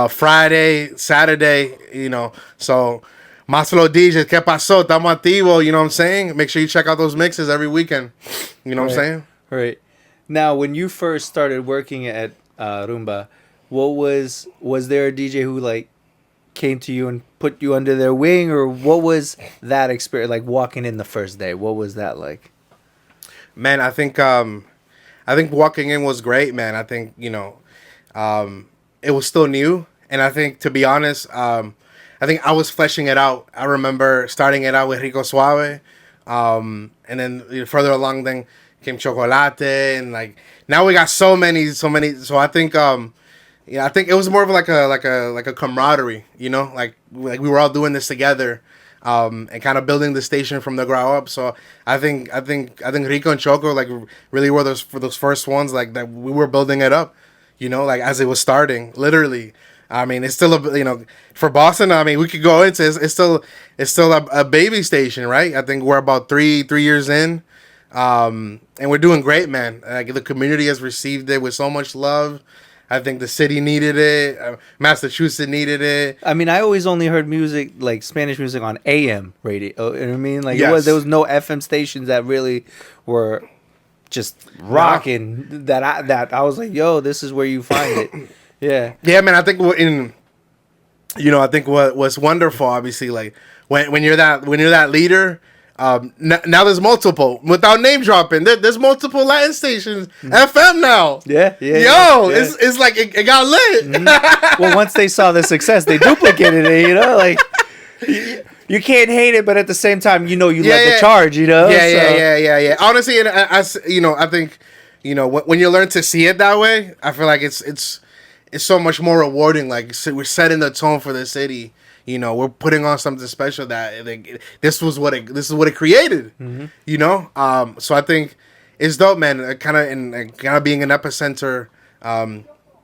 Friday, Saturday, so Mas Flow DJs, ¿Qué pasó? Estamos activos, you know what I'm saying? Make sure you check out those mixes every weekend, you know what I'm saying? Right. Now, when you first started working at Rumba, was there a DJ who like came to you and put you under their wing, or what was that experience like walking in the first day? What was that like? Man, I think walking in was great, man. I think it was still new, and I think, to be honest, I think I was fleshing it out. I remember starting it out with Rico Suave, and then further along then came Chocolate, and like now we got so many. So I think I think it was more of like a camaraderie, like we were all doing this together, and kind of building the station from the ground up. So I think Rico and Choco like really were those first ones like that we were building it up, like as it was starting, literally. I mean, it's still for Boston. I mean, we could go into it's still a baby station, right? I think we're about three years in, and we're doing great, man. Like the community has received it with so much love. I think the city needed it. Massachusetts needed it. I mean, I always only heard music, like Spanish music, on AM radio. You know what I mean? Like yes. there was no FM stations that really were just rocking. That I was like, yo, this is where you find it. Yeah. Yeah, man. I think I think what's wonderful, obviously, like when you're that leader. Now there's multiple, without name dropping. There's multiple Latin stations, FM now. Yeah. It's like it got lit. Mm-hmm. Well, once they saw the success, they duplicated it. Like you can't hate it, but at the same time, you led the charge. Yeah. Honestly, and I think you know, when you learn to see it that way, I feel like it's so much more rewarding. Like, so we're setting the tone for the city. You know, we're putting on something special that like, this is what it created. You know, so I think it's dope, man. Kind of being an epicenter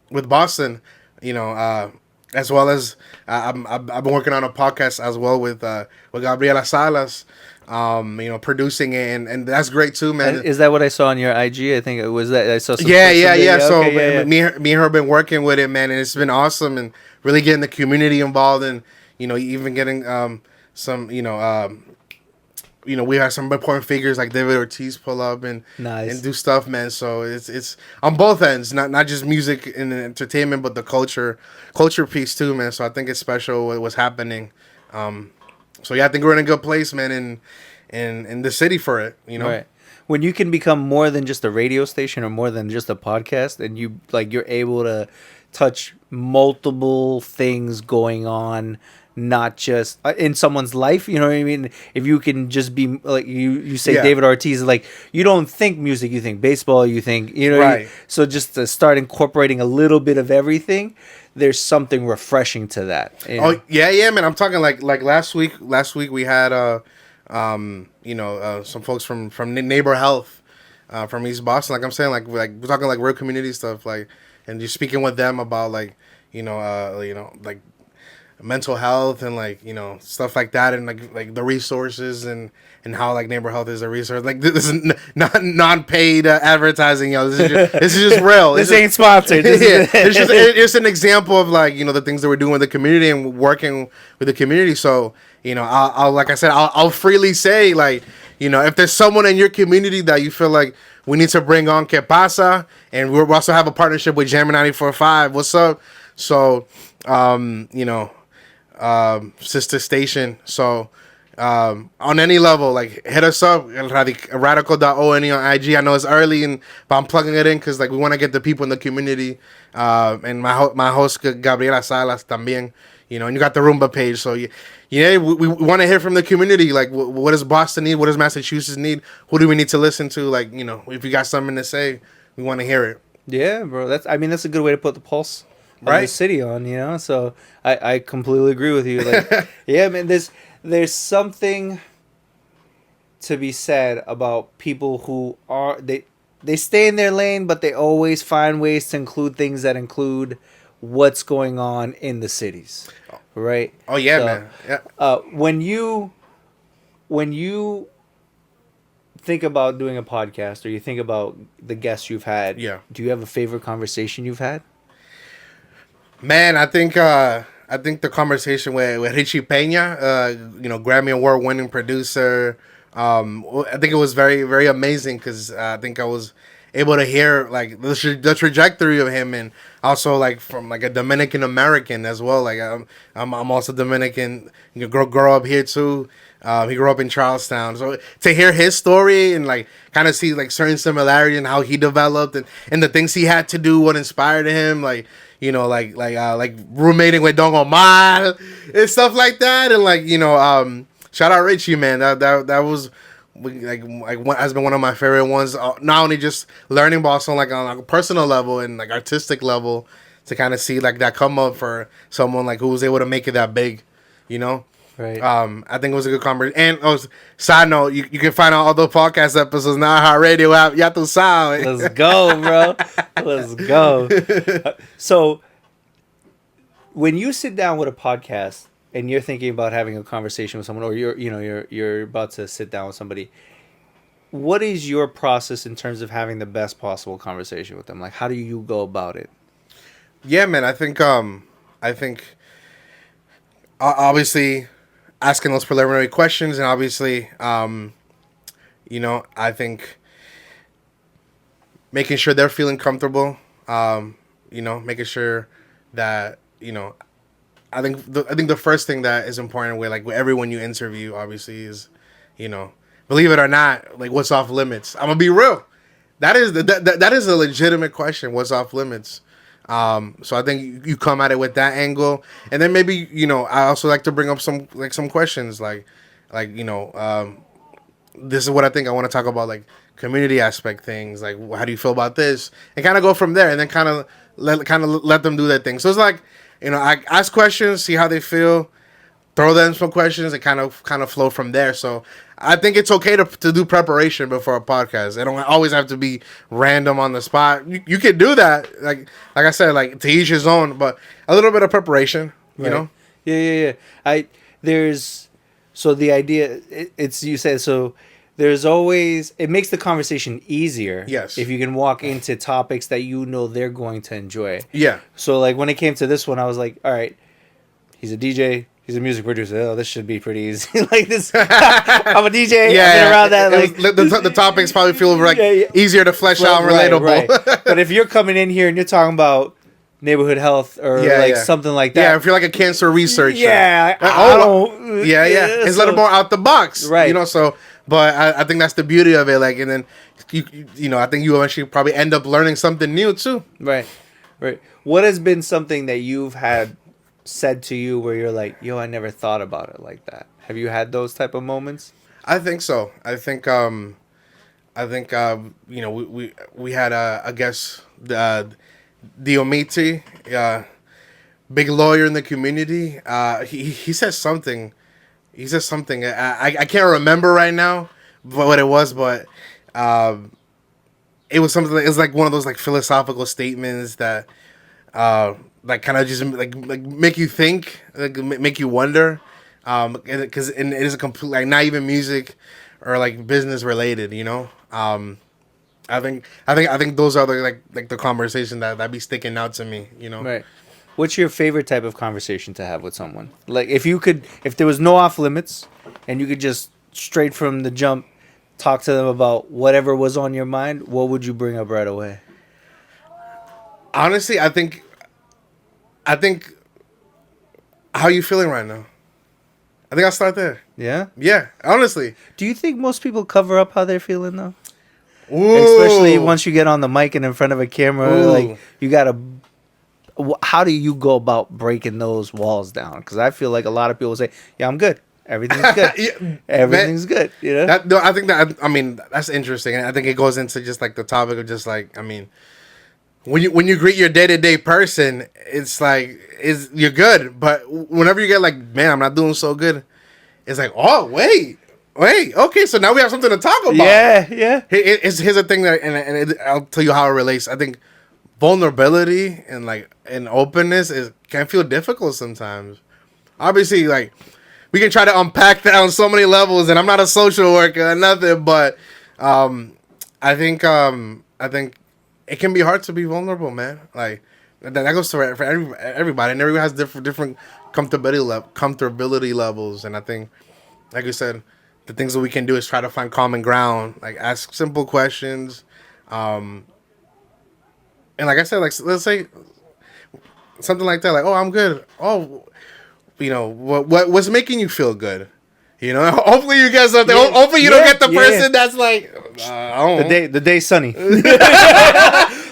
with Boston. You know, as well as I've been working on a podcast as well with Gabriela Salas. You know, producing it, and that's great too, man. Is that what I saw on your IG? I think it was that I saw some. Yeah. So okay, yeah. me and her have been working with it, man, and it's been awesome, and really getting the community involved, and you know, even getting some, you know, we have some important figures like David Ortiz pull up and Nice. and do stuff, man. So it's on both ends, not just music and entertainment, but the culture piece too, man. So I think it's special what's happening. So yeah, I think we're in a good place, man, in the city for it, you know. Right. When you can become more than just a radio station or more than just a podcast, and you're able to touch multiple things going on, not just in someone's life, you know what I mean? If you can just be like you say, Yeah. David Ortiz, like you don't think music, you think baseball, you think, you know, Right. so just to start incorporating a little bit of everything, there's something refreshing to that. You know? Oh yeah, man. I'm talking like last week. Last week we had some folks from Neighbor Health, from East Boston. Like I'm saying, like we're talking like real community stuff, like, and you're speaking with them about like like mental health and like stuff like that, and like the resources and how like Neighbor Health is a resource. Like this is not non-paid advertising, this is just real. This ain't sponsored. It's an example of like the things that we're doing with the community and working with the community. So I'll like I said, I'll freely say, like, if there's someone in your community that you feel like we need to bring on, Que Pasa, and we also have a partnership with Jammer 94.5. What's up? So sister station. So on any level, like, hit us up, radical.one on IG. I know it's early, but I'm plugging it in because like we want to get the people in the community. And my host Gabriela Salas también. And you got the Roomba page. So we want to hear from the community. Like, what does Boston need? What does Massachusetts need? Who do we need to listen to? Like, if you got something to say, we want to hear it. Yeah, bro. That's a good way to put the pulse of Right. the city on, So I completely agree with you. Like, yeah, man, there's something to be said about people who are they stay in their lane, but they always find ways to include things that include what's going on in the cities. Right? Oh yeah, So, man. Yeah. When you think about doing a podcast, or you think about the guests you've had, Yeah. do you have a favorite conversation you've had? Man, I think the conversation with Richie Pena, Grammy Award winning producer, I think it was very, very amazing because I think I was able to hear like the trajectory of him, and also like from like a Dominican American as well. Like I'm also Dominican. Grow up here too. He grew up in Charlestown, so to hear his story and like kind of see like certain similarity in how he developed and the things he had to do, what inspired him, like like roommating with Don Omar and stuff like that, and like shout out Richie, man. That was has been one of my favorite ones. Not only just learning Boston like on like a personal level and like artistic level, to kind of see like that come up for someone like who was able to make it that big, Right. I think it was a good conversation. And side note, you can find all the podcast episodes now on our radio app. Ya tu sabes. Let's go, bro. Let's go. So, when you sit down with a podcast and you're thinking about having a conversation with someone, or you're about to sit down with somebody, what is your process in terms of having the best possible conversation with them? Like, how do you go about it? Yeah, man. I think obviously asking those preliminary questions, and obviously I think making sure they're feeling comfortable, making sure that I think the first thing that is important with everyone you interview obviously is believe it or not, like, what's off limits. I'm gonna be real, that is a legitimate question. What's off limits? So I think you come at it with that angle, and then maybe I also like to bring up some questions like this is what I think I want to talk about, like community aspect things, like how do you feel about this, and kind of go from there, and then kind of let them do their thing. So it's like, I ask questions, see how they feel, throw them some questions, and kind of flow from there. So I think it's okay to do preparation before a podcast. It don't always have to be random on the spot. You could do that, like I said, like to each his own, but a little bit of preparation, you know. Yeah. So the idea, it's you said, so there's always, it makes the conversation easier. Yes. If you can walk into topics that they're going to enjoy. Yeah. So like when it came to this one, I was like, all right, he's a DJ. He's a music producer. Oh, this should be pretty easy. Like this, I'm a DJ. Yeah, I've been around that. The topics probably feel like easier to flesh out, relatable. Right. But if you're coming in here and you're talking about neighborhood health or something like that, yeah, if you're like a cancer reason, I don't. It's a little more out the box, right? So, but I think that's the beauty of it. Like, and then I think you eventually probably end up learning something new too. Right. What has been something that you've had said to you where you're like, yo, I never thought about it like that? Have you had those type of moments? I think so. I think we had I guess Diomiti, big lawyer in the community. He said something. I can't remember right now what it was, but it was something. It was like one of those like philosophical statements that like kind of just like make you think, like make you wonder, because it is a complete, like, not even music or like business related, I think those are the conversation that be sticking out to me, Right. What's your favorite type of conversation to have with someone? Like if there was no off limits and you could just straight from the jump talk to them about whatever was on your mind, what would you bring up right away? Honestly, I think how you feeling right now? I think I'll start there. Yeah? Yeah, honestly. Do you think most people cover up how they're feeling though? Ooh. Especially once you get on the mic and in front of a camera, Ooh. like you gotta. How do you go about breaking those walls down? Because I feel like a lot of people say, "Yeah, I'm good. Everything's good. Everything's good." I think that's interesting, and I think it goes into just like the topic of just like, when you greet your day-to-day person, it's like you're good, but whenever you get like, man, I'm not doing so good, it's like, oh wait, okay, so now we have something to talk about. Yeah. Here's the thing that, and I'll tell you how it relates. I think vulnerability and openness can feel difficult sometimes. Obviously, like, we can try to unpack that on so many levels, and I'm not a social worker or nothing, but I think it can be hard to be vulnerable, man. Like that goes for everybody, and everyone has different comfortability levels, and I think, like you said, the things that we can do is try to find common ground, like ask simple questions, and like I said, like, let's say something like that, like, oh, I'm good. Oh, what's making you feel good? Hopefully you get something. Yeah, hopefully you don't get the person that's like, the day sunny.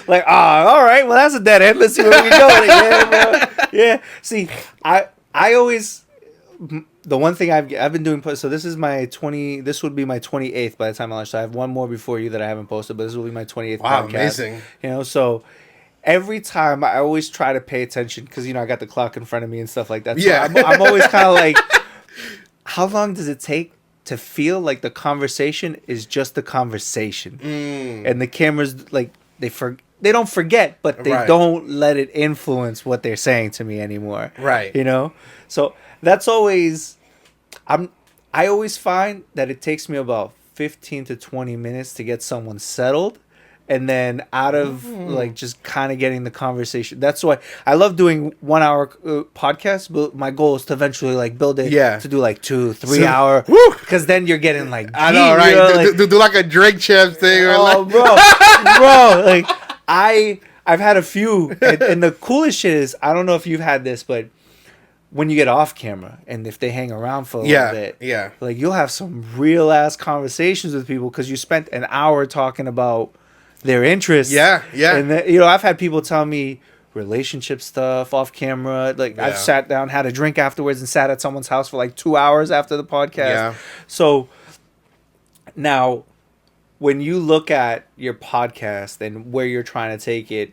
Like, all right, well, that's a dead end. Let's see where we can go with it. Yeah, bro. Yeah. See, I always, the one thing I've been doing, so this is my 20, this would be my 28th by the time I launch. So I have one more before you that I haven't posted, but this will be my 28th wow, podcast. Amazing. So every time I always try to pay attention because, I got the clock in front of me and stuff like that. So yeah. I'm always kind of like, how long does it take to feel like the conversation is just the conversation? And the cameras, like, they don't forget, but they don't let it influence what they're saying to me anymore. Right. So that's always, I always find that it takes me about 15 to 20 minutes to get someone settled. And then out of like just kind of getting the conversation. That's why I love doing 1 hour podcasts. But my goal is to eventually like build it to do like 2-3 hour. Because then you're getting like deep, I know, right? Do like a Drake Champs thing. Oh, bro, like I've had a few, and the coolest shit is, I don't know if you've had this, but when you get off camera and if they hang around for a little bit, like you'll have some real ass conversations with people because you spent an hour talking about their interests. Yeah. And then, I've had people tell me relationship stuff off camera. Like I've sat down, had a drink afterwards, and sat at someone's house for like 2 hours after the podcast. Yeah. So now, when you look at your podcast and where you're trying to take it,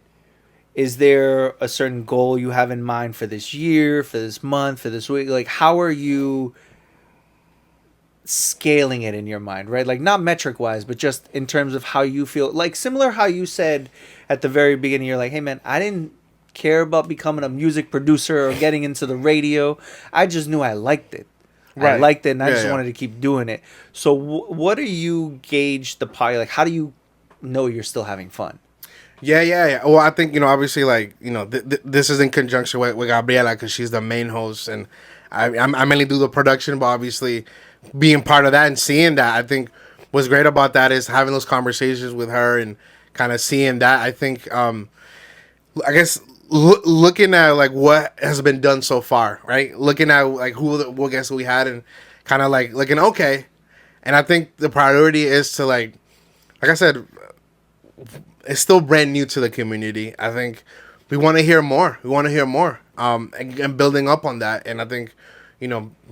is there a certain goal you have in mind for this year, for this month, for this week? Like, how are you scaling it in your mind, right? Like, not metric wise, but just in terms of how you feel. Like, similar how you said at the very beginning, you're like, hey, man, I didn't care about becoming a music producer or getting into the radio. I just knew I liked it. I Right. liked it, and I Yeah, just yeah. wanted to keep doing it. So, what do you gauge the pie? Like, how do you know you're still having fun? Yeah. Well, I think, obviously, like, this is in conjunction with Gabriela because she's the main host, and I mainly do the production, but obviously being part of that and seeing that, I think what's great about that is having those conversations with her and kind of seeing that. I think, I guess, looking at like what has been done so far, right? Looking at like what guests we had and kind of like looking, okay. And I think the priority is to like I said, it's still brand new to the community. I think we want to hear more. We want to hear more. And building up on that. And I think,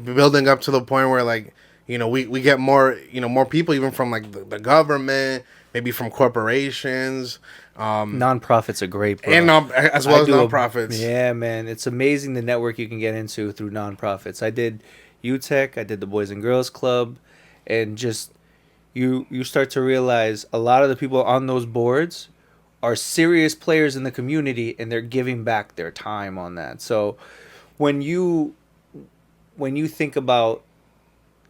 building up to the point where like, we get more, more people even from like the government, maybe from corporations. Nonprofits are great, bro. And as well I as do nonprofits. yeah, man, it's amazing the network you can get into through nonprofits. I did UTEC, I did the Boys and Girls Club, and just you start to realize a lot of the people on those boards are serious players in the community, and they're giving back their time on that. So when you think about,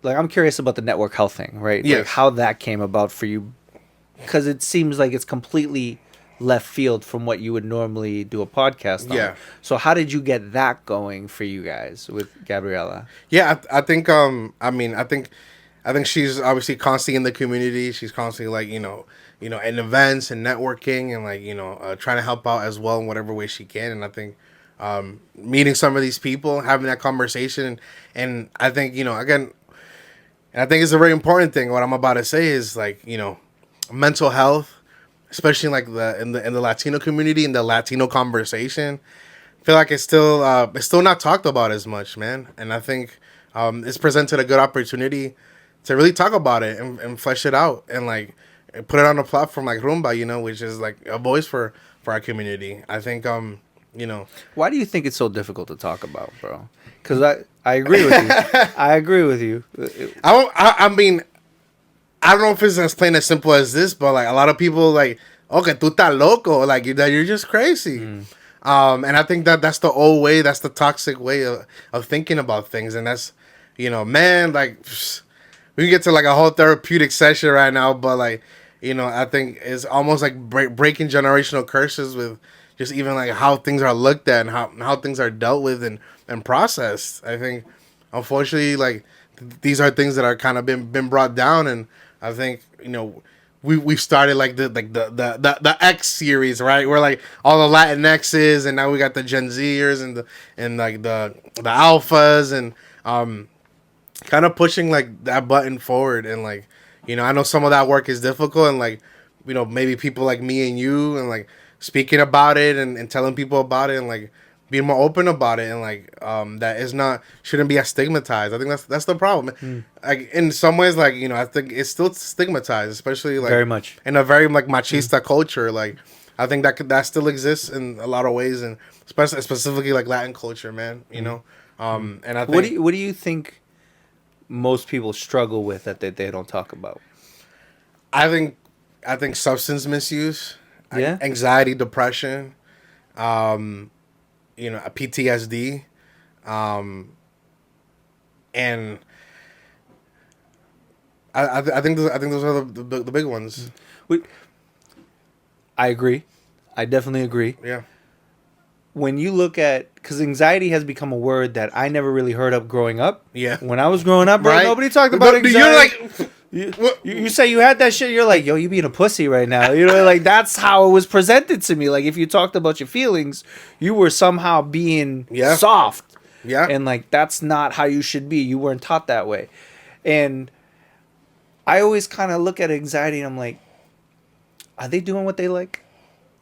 like, I'm curious about the network health thing, right? Yes. Like how that came about for you, because it seems like it's completely left field from what you would normally do a podcast on. Yeah. So how did you get that going for you guys with Gabriela? Yeah, I think I think she's obviously constantly in the community. She's constantly like, in events and networking and like, trying to help out as well in whatever way she can. And I think meeting some of these people, having that conversation, and I think, again, and I think it's a very important thing. What I'm about to say is like, mental health, especially like in the Latino community, in the Latino conversation. I feel like it's still not talked about as much, man. And I think it's presented a good opportunity to really talk about it and flesh it out and like put it on a platform like Rumba, which is like a voice for our community. I think Why do you think it's so difficult to talk about, bro? Because I agree with you. I agree with you. I mean, I don't know if it's as plain as simple as this, but like a lot of people like, okay, tú estás loco, like that you're just crazy. And I think that's the old way, that's the toxic way of thinking about things, and that's, man, like we can get to like a whole therapeutic session right now, but like, I think it's almost like breaking generational curses with just even like how things are looked at and how things are dealt with and processed. I think, unfortunately, like these are things that are kind of been brought down, and I think we started like the X series, right? We're like all the Latin X's, and now we got the Gen Zers and like the alphas, and kind of pushing like that button forward. And like, I know some of that work is difficult, and like, maybe people like me and you, and like speaking about it and telling people about it, and like being more open about it, and like that is not shouldn't be as stigmatized. I think that's the problem. Like in some ways, like I think it's still stigmatized, especially like Very much. in a very like machista culture. Like I think that still exists in a lot of ways, and specifically like Latin culture, man. And I think What do you think most people struggle with that they don't talk about? I think substance misuse, Yeah. anxiety, depression, PTSD, and I think those are the big ones. I agree. I definitely agree. Yeah. When you look at, because anxiety has become a word that I never really heard of growing up. Yeah. When I was growing up, bro, Right. nobody talked about But anxiety. you're like, You say you had that shit, you're like, yo, you being a pussy right now. Like that's how it was presented to me. Like if you talked about your feelings, you were somehow being soft. Yeah. And like that's not how you should be. You weren't taught that way. And I always kind of look at anxiety and I'm like, are they doing what they like?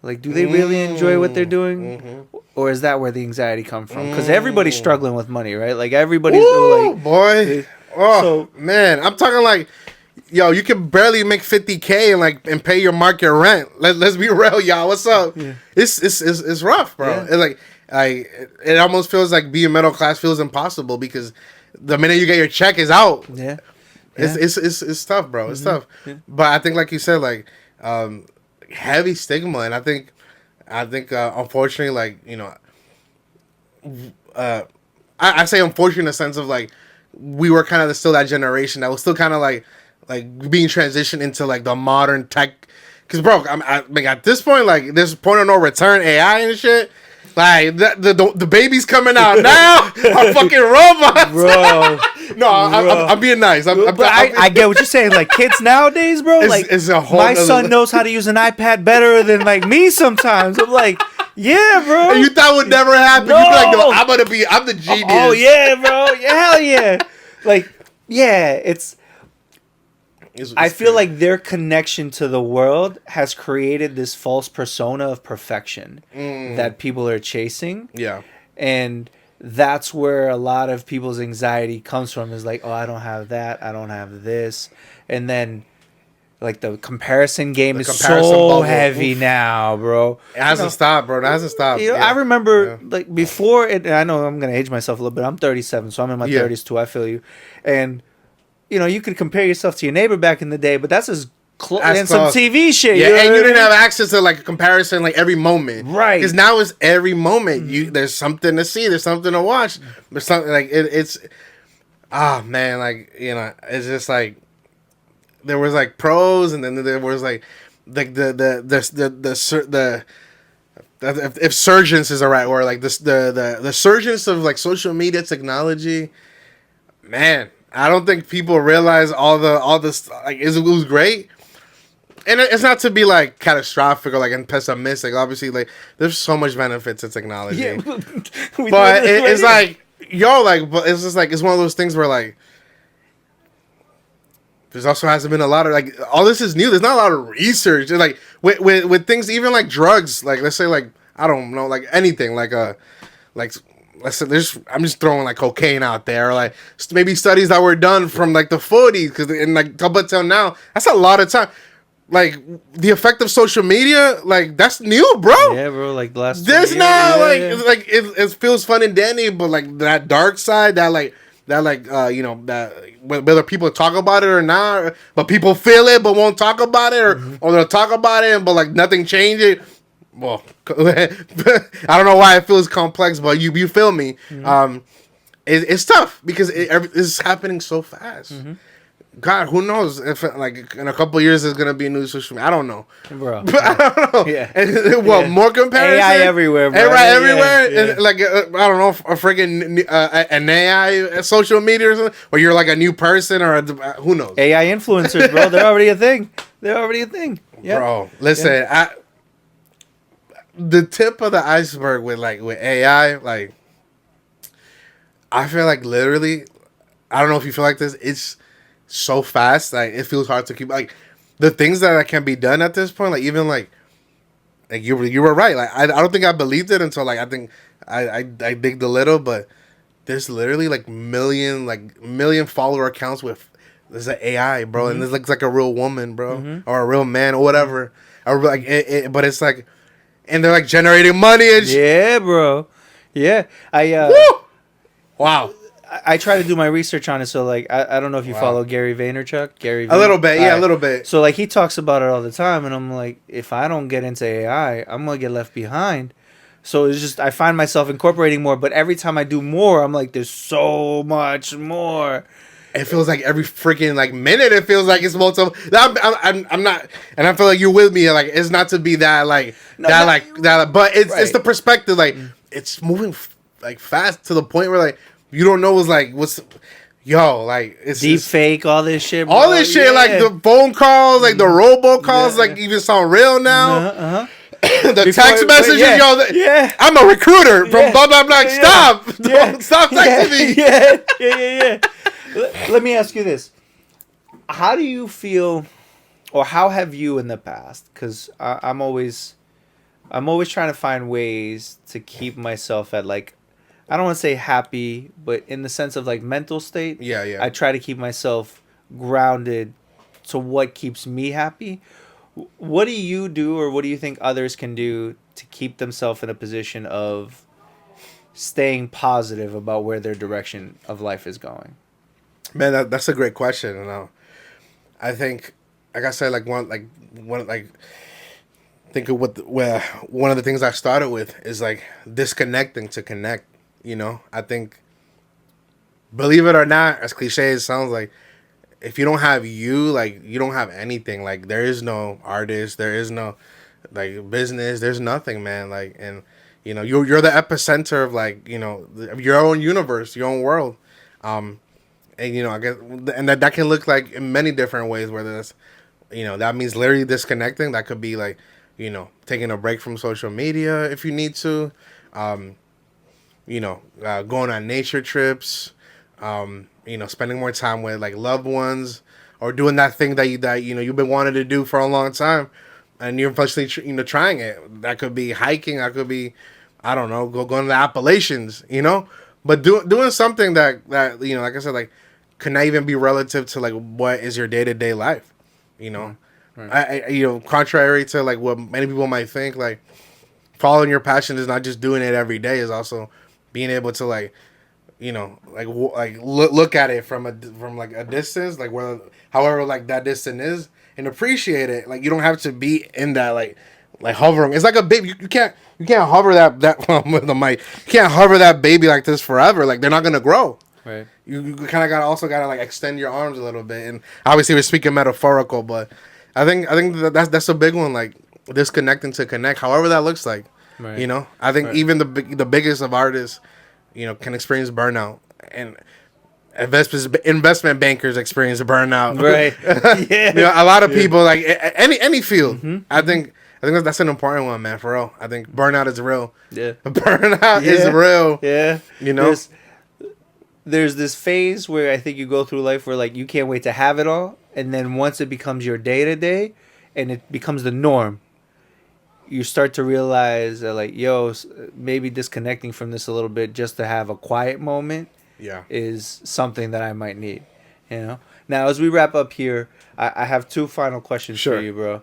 Like, do they really enjoy what they're doing? Or is that where the anxiety comes from? Because everybody's struggling with money, right? Like everybody's Ooh, like, boy. Oh so- man, I'm talking like yo, you can barely make 50K and pay your market rent. Let's be real, y'all. What's up? Yeah. It's rough, bro. Yeah. It's like it almost feels like being middle class feels impossible because the minute you get your check is out. Yeah. It's tough, bro. It's tough. Yeah. But I think, like you said, like heavy stigma, and I think unfortunately, like, you know, I say unfortunate in the sense of like we were kind of still that generation that was still kind of like being transitioned into like the modern tech. Because, bro, like at this point, like there's a point of no return, AI and shit. Like the baby's coming out now are fucking robots, Bro. No, I'm being nice. I get what you're saying. Like kids nowadays, bro. It's a whole my nother son knows how to use an iPad better than like me sometimes. I'm like, yeah, bro. And you thought would never happen. No. You'd be like, no, I'm the genius. Oh yeah, bro. Yeah, hell yeah. Like, yeah, it's I feel crazy. like their connection to the world has created this false persona of perfection that people are chasing. Yeah. And that's where a lot of people's anxiety comes from, is like, oh, I don't have that, I don't have this. And then like the comparison game is comparison so bubble. heavy Oof. now, bro. It hasn't stopped, bro. It hasn't stopped. You know, Yeah. I remember Yeah. like before it, I know I'm gonna age myself a little bit. I'm 37, so I'm in my Yeah. 30s too. I feel you. And you know, you could compare yourself to your neighbor back in the day, but that's as close That's and some close. TV shit. Yeah, know and what you I didn't mean? have access to like a comparison like every moment, Right. Because now it's every moment. There's something to see. There's something to watch. There's something like it's. Ah man, like, you know, it's just like there was like pros, and then there was like the if surgence is the right word, like this the surgence of like social media technology. Man, I don't think people realize all this. Like, it was great, and it's not to be like catastrophic or like and pessimistic. Obviously, like there's so much benefit to technology, Yeah, but it's like, yo, like, but it's just like it's one of those things where like there's also hasn't been a lot of like all this is new. There's not a lot of research. And, like with things, even like drugs. Like let's say like I don't know, like anything like let's say I'm just throwing like cocaine out there, or like maybe studies that were done from like the 40s, because in like up until now, that's a lot of time. Like the effect of social media, like that's new, bro. Yeah, bro. Like the last. There's 20 not years, like yeah. it's like it feels fun and dandy, but like that dark side, that you know, that whether people talk about it or not, but people feel it but won't talk about it, or they'll talk about it but like nothing changes. Well, I don't know why it feels complex, but you feel me. It's tough because it's happening so fast. God, who knows if like in a couple of years there's gonna be a new social media. I don't know, Bro. but I don't know. Yeah. And, well, Yeah. more comparison. AI everywhere, bro. AI Yeah, everywhere. yeah. And, like I don't know, a freaking an AI social media or something, or you're like a new person, or who knows, AI influencers, bro. They're already a thing. They're already a thing. Yeah. bro. Listen, the tip of the iceberg with AI, like I feel like literally, I don't know if you feel like this. It's so fast, like it feels hard to keep. Like the things that can be done at this point, like even like you were right. Like I don't think I believed it until like I think I digged a little, but there's literally like million follower accounts with there's an AI, bro, and it looks like a real woman, bro, or a real man or whatever. Or like but it's like, and they're like generating money and shit. Yeah, bro. Yeah. Woo! Wow. I try to do my research on it, so like I don't know if you Wow. follow Gary Vaynerchuk. A little bit, yeah, a little bit. So like he talks about it all the time, and I'm like, if I don't get into AI, I'm gonna get left behind. So it's just I find myself incorporating more, but every time I do more, I'm like, there's so much more. It feels like every freaking like minute. It feels like it's multiple. I'm not, and I feel like you're with me. Like it's not to be that like No, that no, like that, but it's right. the perspective. Like it's moving like fast to the point where like you don't know what's like it's Deep it's- fake, all this shit. Bro. all this shit, like the phone calls, like the robo calls, like even sound real now. Uh-huh. The Before- text messages, yeah, yo. yeah. I'm a recruiter from Yeah, blah blah blah. yeah, Stop! yeah, Don't stop texting me. Yeah. Let me ask you this: how do you feel, or how have you in the past? Because I'm always trying to find ways to keep myself at like, I don't want to say happy, but in the sense of like mental state. Yeah. I try to keep myself grounded to what keeps me happy. What do you do, or what do you think others can do to keep themselves in a position of staying positive about where their direction of life is going? Man, that's a great question. And I think, like I said, think of where one of the things I started with is like disconnecting to connect. You know, I think, believe it or not, as cliche as it sounds, like if you don't have you, like you don't have anything. Like there is no artist, there is no like business, there's nothing, man. Like, and you know, you're the epicenter of like, you know, your own universe, your own world. And you know, I guess, and that can look like in many different ways. Whether that's, you know, that means literally disconnecting. That could be like, you know, taking a break from social media if you need to. You know, going on nature trips. You know, spending more time with like loved ones, or doing that thing that you know you've been wanting to do for a long time, and you're eventually trying it. That could be hiking. That could be, I don't know, going to the Appalachians. You know, but doing something that you know, like I said, like could not even be relative to like what is your day-to-day life. You know, right. You know, contrary to like what many people might think, like following your passion is not just doing it every day. Is also being able to like, you know, like look at it from like a distance, like where however like that distance is, and appreciate it. Like you don't have to be in that like hovering. It's like a baby. You can't hover that with the mic. You can't hover that baby like this forever. Like they're not gonna grow. Right. You kind of gotta like extend your arms a little bit, and obviously we're speaking metaphorical, but I think that's a big one. Like disconnecting to connect, however that looks like. Right. You know, I think even the biggest of artists, you know, can experience burnout, and investment bankers experience burnout. Right. Yeah. You know, a lot of people like any field. Mm-hmm. I think that's an important one, man. For real, I think burnout is real. Yeah. Burnout is real. Yeah. You know. There's this phase where I think you go through life where like you can't wait to have it all, and then once it becomes your day to day, and it becomes the norm, you start to realize that like, yo, maybe disconnecting from this a little bit just to have a quiet moment, is something that I might need. You know. Now as we wrap up here, I have two final questions for you, bro.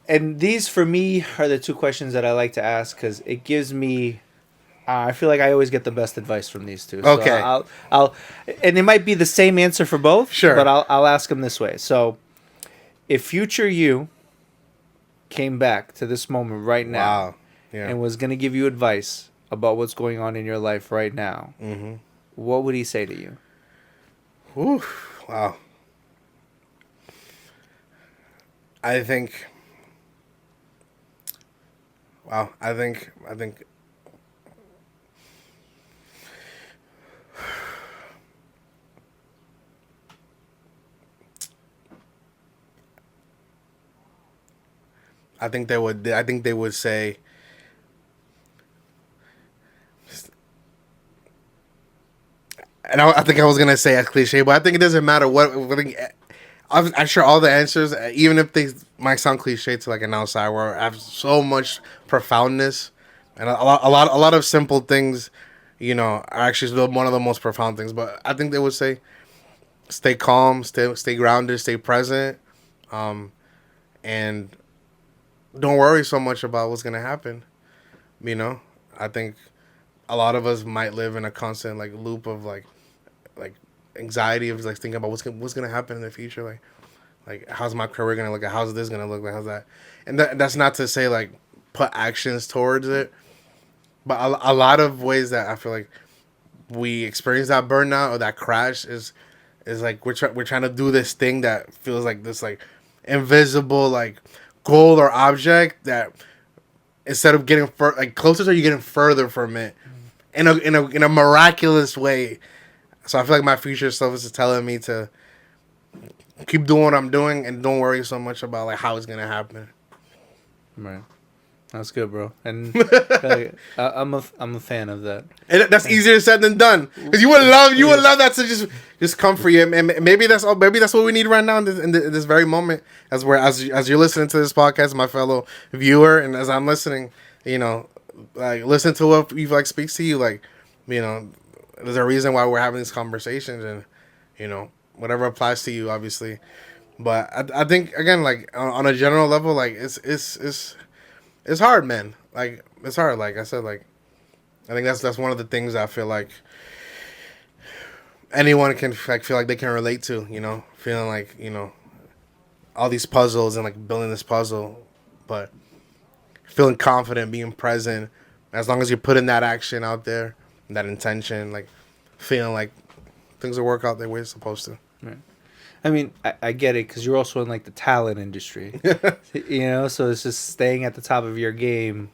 And these for me are the two questions that I like to ask because it gives me. I feel like I always get the best advice from these two. So okay. I'll, and it might be the same answer for both. Sure. But I'll ask them this way. So, if future you came back to this moment right now, and was gonna give you advice about what's going on in your life right now, what would he say to you? Ooh, wow. I think. Wow, I think. I think they would say, and I think I was gonna say as cliche, but I think it doesn't matter what. I'm sure all the answers, even if they might sound cliche to like an outsider, have so much profoundness, and a lot of simple things, you know, are actually one of the most profound things. But I think they would say, stay calm, stay grounded, stay present, and don't worry so much about what's gonna happen. You know, I think a lot of us might live in a constant like loop of like anxiety of like thinking about what's gonna happen in the future. Like how's my career gonna look? How's this gonna look? Like how's that? And that's not to say like put actions towards it, but a lot of ways that I feel like we experience that burnout or that crash is like we're trying to do this thing that feels like this like invisible like goal or object that instead of getting closer to you getting further from it in a miraculous way. So I feel like my future self is telling me to keep doing what I'm doing and don't worry so much about like how it's gonna happen. Right. That's good, bro. And I'm a fan of that. And that's easier said than done. Because you would love that to just come for you. And maybe that's what we need right now in this very moment. As you're listening to this podcast, my fellow viewer, and as I'm listening, you know, like listen to what you speaks to you. Like, you know, there's a reason why we're having these conversations, and you know, whatever applies to you, obviously. But I think again, like on a general level, like it's hard, man. Like it's hard. Like I said, like I think that's one of the things I feel like anyone can like feel like they can relate to. You know, feeling like all these puzzles and like building this puzzle, but feeling confident, being present. As long as you're putting that action out there, that intention, like feeling like things will work out the way it's supposed to. Right. I mean, I get it because you're also in like the talent industry, so it's just staying at the top of your game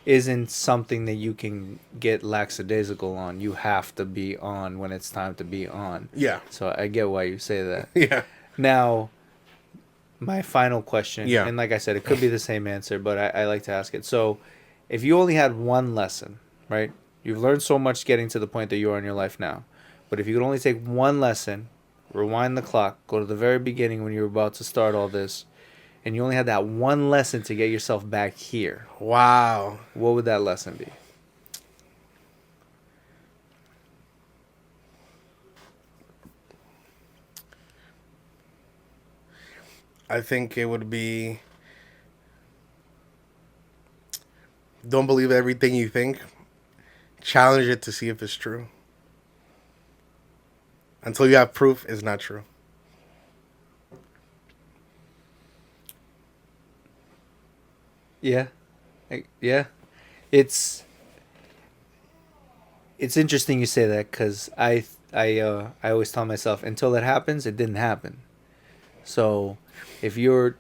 isn't something that you can get lackadaisical on. You have to be on when it's time to be on. Yeah. So I get why you say that. Yeah. Now, my final question, Yeah. and like I said, it could be the same answer, but I like to ask it. So, if you only had one lesson, right? You've learned so much getting to the point that you are in your life now. But if you could only take one lesson, rewind the clock, go to the very beginning when you were about to start all this, and you only had that one lesson to get yourself back here, Wow. what would that lesson be? I think it would be don't believe everything you think. Challenge it to see if it's true. Until you have proof, it's not true. Yeah. Yeah. It's interesting you say that because I always tell myself until it happens, it didn't happen. So if you're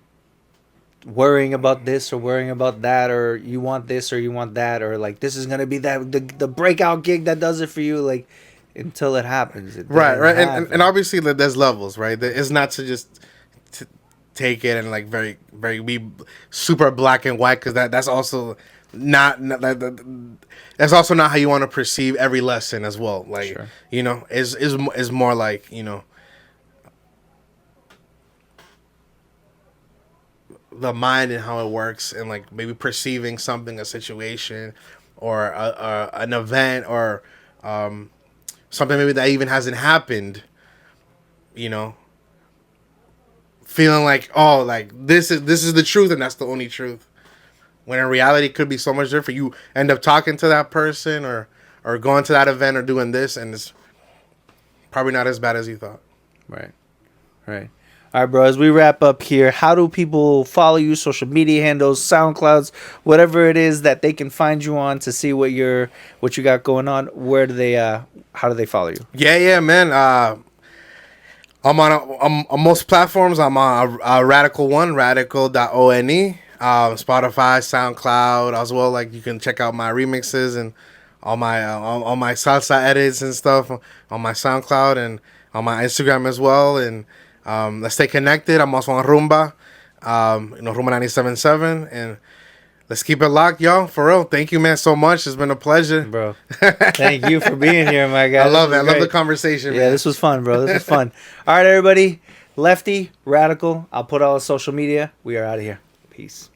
worrying about this or worrying about that, or you want this or you want that, or like this is gonna be that the breakout gig that does it for you, like until it happens, it Right, right, happen. and obviously there's levels, right? It's not to just take it and like very very be super black and white because that's also not that's also not how you want to perceive every lesson as well. Like Sure. Is more like the mind and how it works and like maybe perceiving something, a situation or an event or something maybe that even hasn't happened, feeling like, oh, like this is the truth and that's the only truth, when in reality it could be so much different. You end up talking to that person or going to that event or doing this and it's probably not as bad as you thought. Right. All right, bro, as we wrap up here, how do people follow you, social media handles, SoundClouds, whatever it is that they can find you on to see what you got going on? Where do they how do they follow you? Yeah, man. I'm on most platforms. I'm on Radical One, radical.one, Spotify, SoundCloud as well. Like you can check out my remixes and all my salsa edits and stuff on my SoundCloud and on my Instagram as well. And let's stay connected. I'm also on Rumba, Rumba 97.7, and let's keep it locked, y'all. For real. Thank you, man, so much. It's been a pleasure. Bro, thank you for being here, my guy. I love it. I love the conversation, man. Yeah, this was fun, bro. This was fun. All right, everybody. Lefty, Radical. I'll put all the social media. We are out of here. Peace.